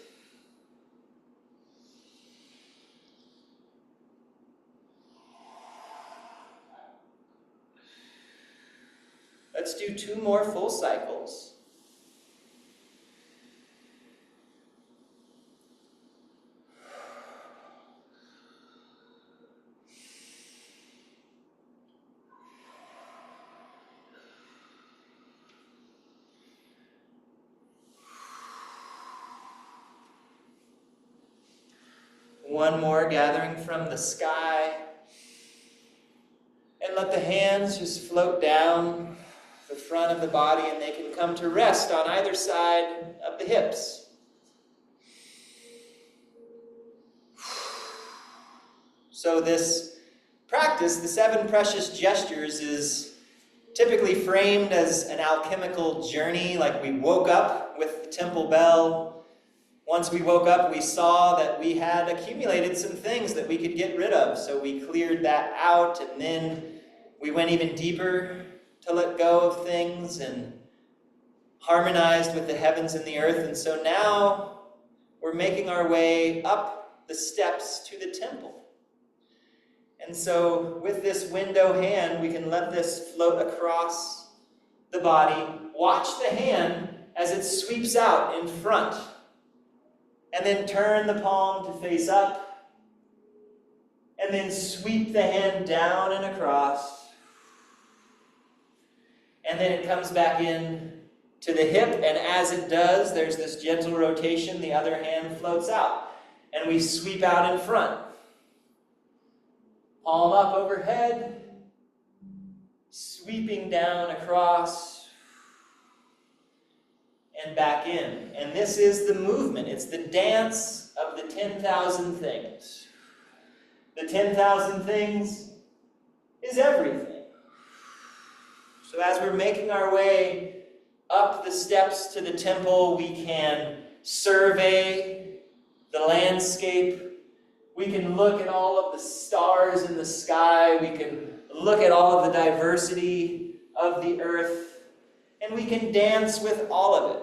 Let's do 2 more full cycles. One more, gathering from the sky. And let the hands just float down the front of the body, and they can come to rest on either side of the hips. So this practice, the 7 precious gestures, is typically framed as an alchemical journey, like we woke up with the temple bell. Once we woke up, we saw that we had accumulated some things that we could get rid of, so we cleared that out, and then we went even deeper to let go of things and harmonized with the heavens and the earth. And so now we're making our way up the steps to the temple. And so with this window hand, we can let this float across the body. Watch the hand as it sweeps out in front. And then turn the palm to face up. And then sweep the hand down and across. And then it comes back in to the hip, and as it does, there's this gentle rotation, the other hand floats out. And we sweep out in front. Palm up overhead, sweeping down across, and back in. And this is the movement. It's the dance of the 10,000 things. The 10,000 things is everything. So as we're making our way up the steps to the temple, we can survey the landscape. We can look at all of the stars in the sky. We can look at all of the diversity of the earth. And we can dance with all of it.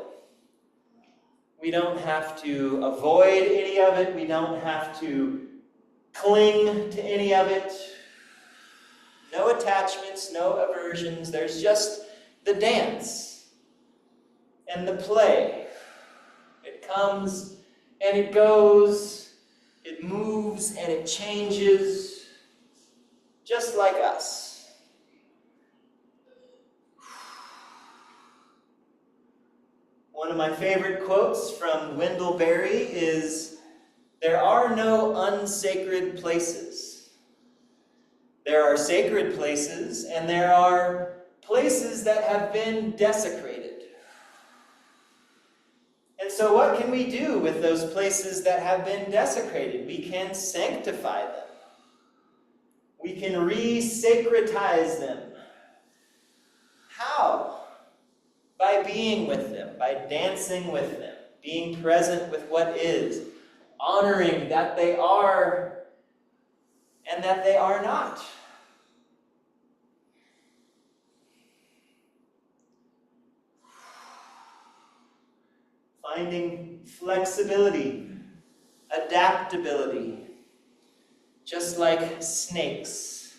We don't have to avoid any of it. We don't have to cling to any of it. No attachments, no aversions. There's just the dance and the play. It comes and it goes. It moves and it changes, just like us. One of my favorite quotes from Wendell Berry is, "There are no unsacred places. There are sacred places, and there are places that have been desecrated." And so what can we do with those places that have been desecrated? We can sanctify them. We can re-sacretize them. How? By being with them, by dancing with them, being present with what is, honoring that they are and that they are not. Finding flexibility, adaptability, just like snakes,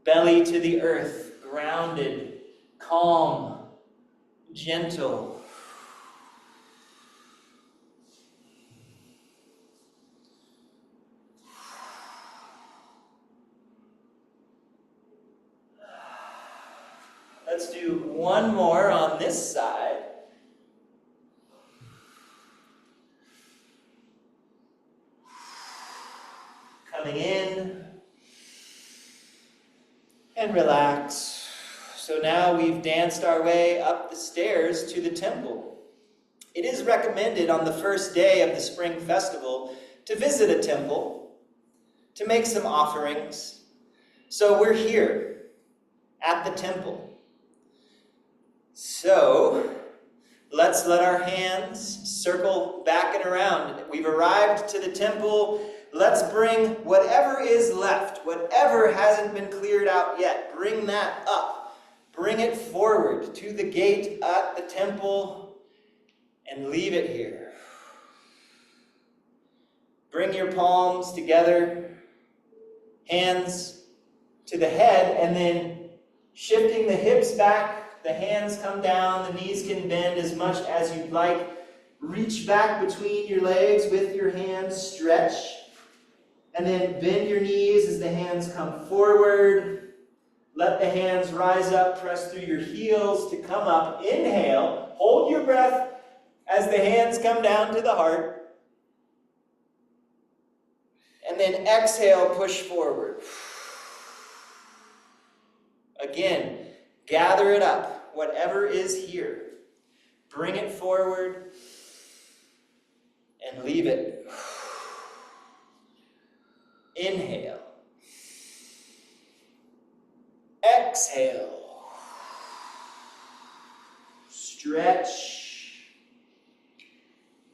belly to the earth, grounded, calm, gentle. Let's do one more on this side. Coming in and relax. So now we've danced our way up the stairs to the temple. It is recommended on the first day of the spring festival to visit a temple, to make some offerings. So we're here at the temple. So let's let our hands circle back and around. We've arrived to the temple. Let's bring whatever is left, whatever hasn't been cleared out yet, bring that up. Bring it forward to the gate at the temple and leave it here. Bring your palms together, hands to the head, and then shifting the hips back, the hands come down, the knees can bend as much as you'd like. Reach back between your legs with your hands, stretch. And then bend your knees as the hands come forward. Let the hands rise up, press through your heels to come up. Inhale, hold your breath as the hands come down to the heart. And then exhale, push forward. Again, gather it up, whatever is here. Bring it forward and leave it. Inhale. Exhale. Stretch.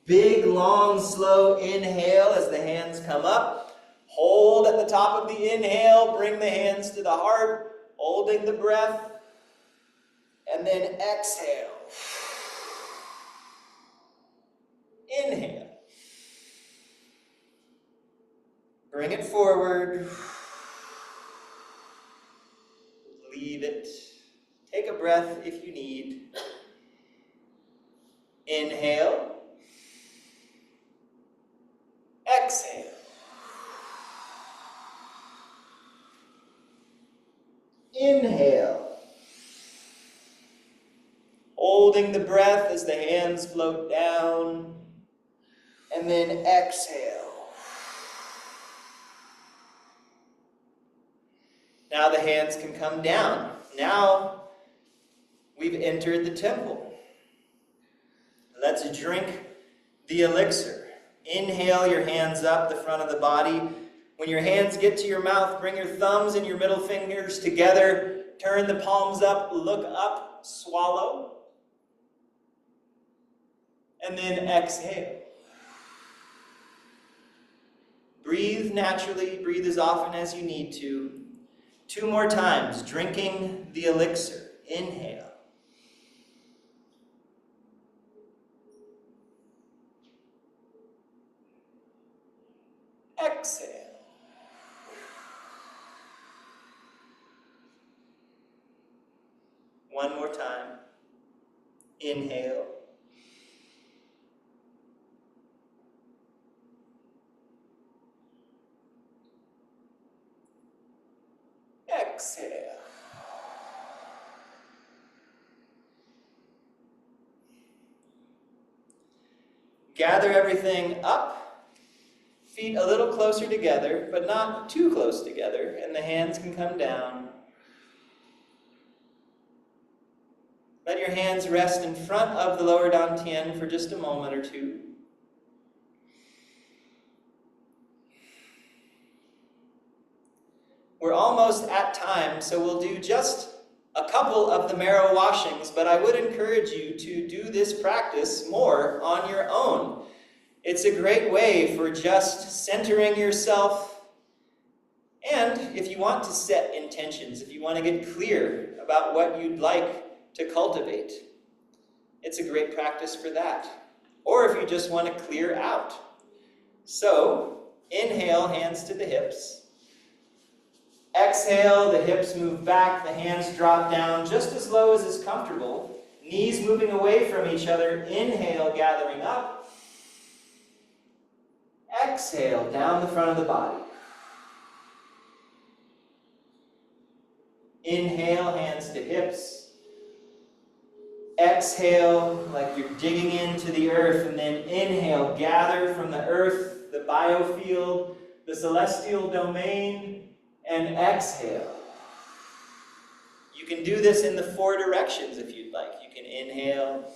Big, long, slow inhale as the hands come up. Hold at the top of the inhale. Bring the hands to the heart, holding the breath. And then exhale. Inhale. Bring it forward. Leave it. Take a breath if you need. Inhale. Exhale. Inhale. Holding the breath as the hands float down. And then exhale. Now the hands can come down. Now we've entered the temple. Let's drink the elixir. Inhale your hands up the front of the body. When your hands get to your mouth, bring your thumbs and your middle fingers together. Turn the palms up, look up, swallow. And then exhale. Breathe naturally, breathe as often as you need to. 2 more times, drinking the elixir. Inhale. Exhale. One more time. Inhale. Exhale. Gather everything up, feet a little closer together, but not too close together, and the hands can come down. Let your hands rest in front of the lower dantian for just a moment or two. We're almost at time, so we'll do just a couple of the marrow washings, but I would encourage you to do this practice more on your own. It's a great way for just centering yourself, and if you want to set intentions, if you want to get clear about what you'd like to cultivate, it's a great practice for that. Or if you just want to clear out. So, inhale, hands to the hips. Exhale, the hips move back, the hands drop down just as low as is comfortable. Knees moving away from each other. Inhale, gathering up. Exhale, down the front of the body. Inhale, hands to hips. exhale like you're digging into the earth, and then inhale, gather from the earth, the biofield, the celestial domain, and exhale. You can do this in the 4 directions if you'd like. You can inhale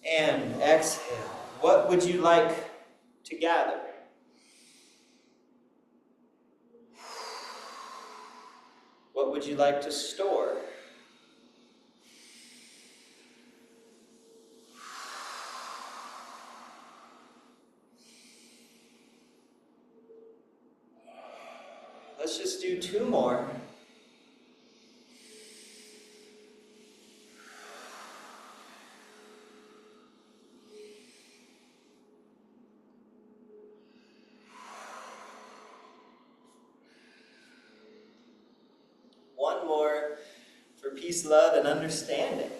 and exhale. What would you like to gather? What would you like to store? Let's just do 2 more. One more for peace, love, and understanding.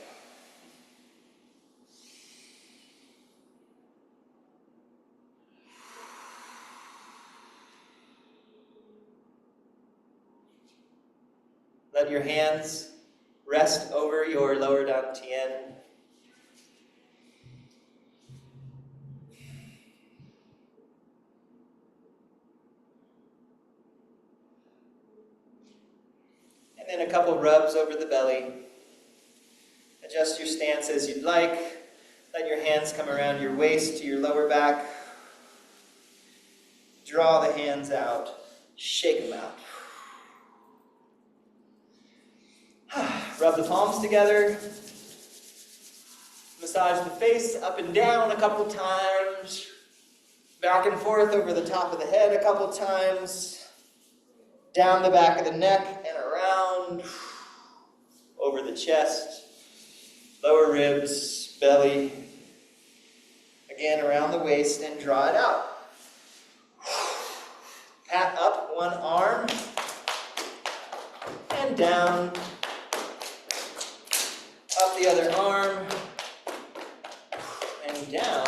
Let your hands rest over your lower dantian. And then a couple rubs over the belly. Adjust your stance as you'd like. Let your hands come around your waist to your lower back. Draw the hands out. Shake them out. Rub the palms together. Massage the face up and down a couple times. Back and forth over the top of the head a couple times. Down the back of the neck and around. Over the chest. Lower ribs, belly. Again around the waist and draw it out. Pat up one arm. And down. Up the other arm, and down,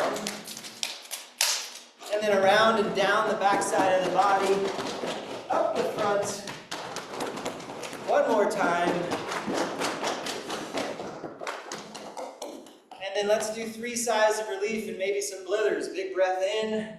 and then around and down the back side of the body, up the front, one more time, and then let's do 3 sighs of relief and maybe some blithers. Big breath in.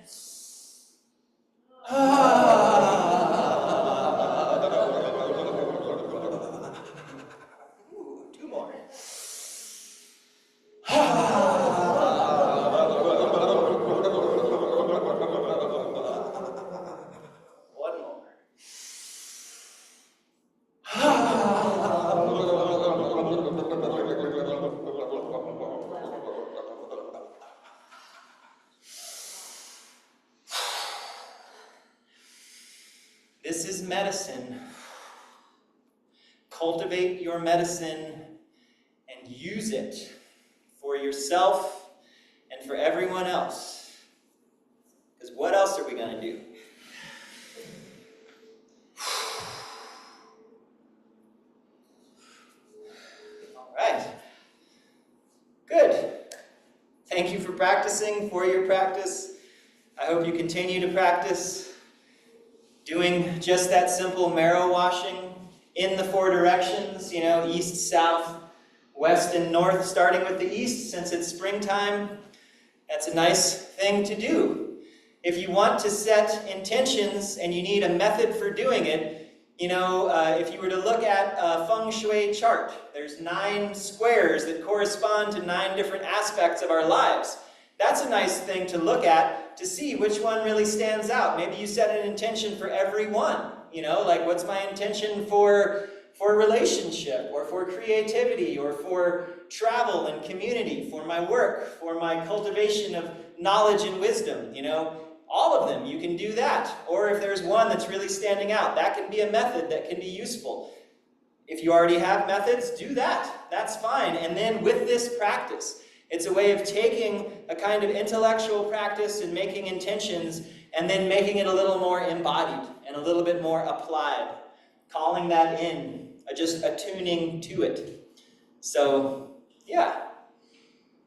This is medicine. Cultivate your medicine and use it for yourself and for everyone else. Because what else are we going to do? All right. Good. Thank you for practicing, for your practice. I hope you continue to practice. Doing just that simple marrow washing in the 4 directions, east, south, west, and north, starting with the east since it's springtime. That's a nice thing to do. If you want to set intentions and you need a method for doing it, if you were to look at a feng shui chart, there's 9 squares that correspond to 9 different aspects of our lives. That's a nice thing to look at to see which one really stands out. Maybe you set an intention for every one, like what's my intention for relationship, or for creativity, or for travel and community, for my work, for my cultivation of knowledge and wisdom, all of them, you can do that. Or if there's one that's really standing out, that can be a method that can be useful. If you already have methods, do that. That's fine. And then with this practice, it's a way of taking a kind of intellectual practice and making intentions and then making it a little more embodied and a little bit more applied, calling that in, just attuning to it. So, yeah.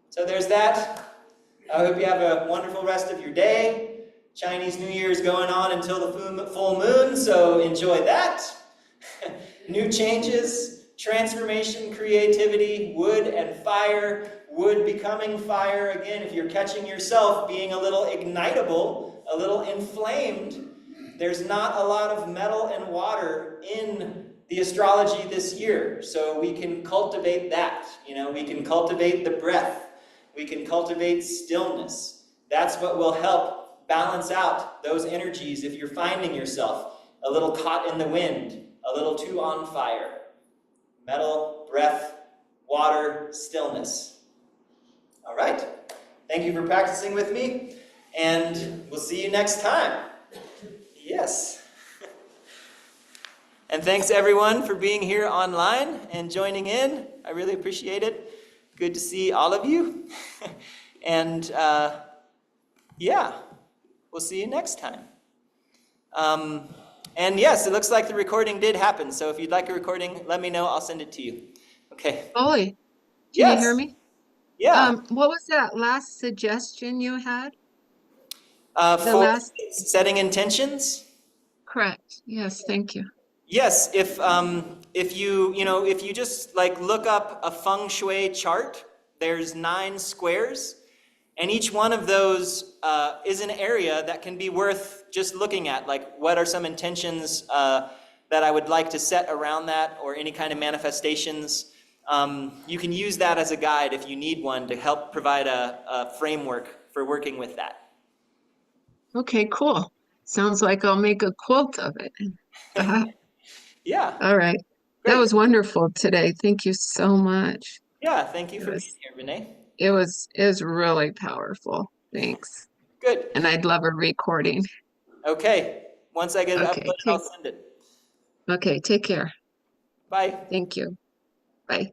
So there's that. I hope you have a wonderful rest of your day. Chinese New Year is going on until the full moon, so enjoy that. New changes, transformation, creativity, wood and fire, wood becoming fire. Again, if you're catching yourself being a little ignitable, a little inflamed, there's not a lot of metal and water in the astrology this year. So we can cultivate that. We can cultivate the breath. We can cultivate stillness. That's what will help balance out those energies if you're finding yourself a little caught in the wind, a little too on fire. Metal, breath, water, stillness. All right. Thank you for practicing with me, and we'll see you next time. Yes. And thanks everyone for being here online and joining in. I really appreciate it. Good to see all of you. And yeah, we'll see you next time. And yes, it looks like the recording did happen. So if you'd like a recording, let me know. I'll send it to you. Okay. Ollie, can you hear me? Yeah. What was that last suggestion you had? For setting intentions? Correct. Yes, thank you. Yes, if you just like look up a feng shui chart, there's 9 squares, and each one of those is an area that can be worth just looking at. Like, what are some intentions that I would like to set around that, or any kind of manifestations? You can use that as a guide if you need one to help provide a framework for working with that. Okay, cool. Sounds like I'll make a quilt of it. Yeah. All right. Great. That was wonderful today. Thank you so much. Yeah, thank you for being here, Renee. It was really powerful. Thanks. Good. And I'd love a recording. Okay. Once I get it uploaded, I'll send it. Okay, take care. Bye. Thank you. Bye.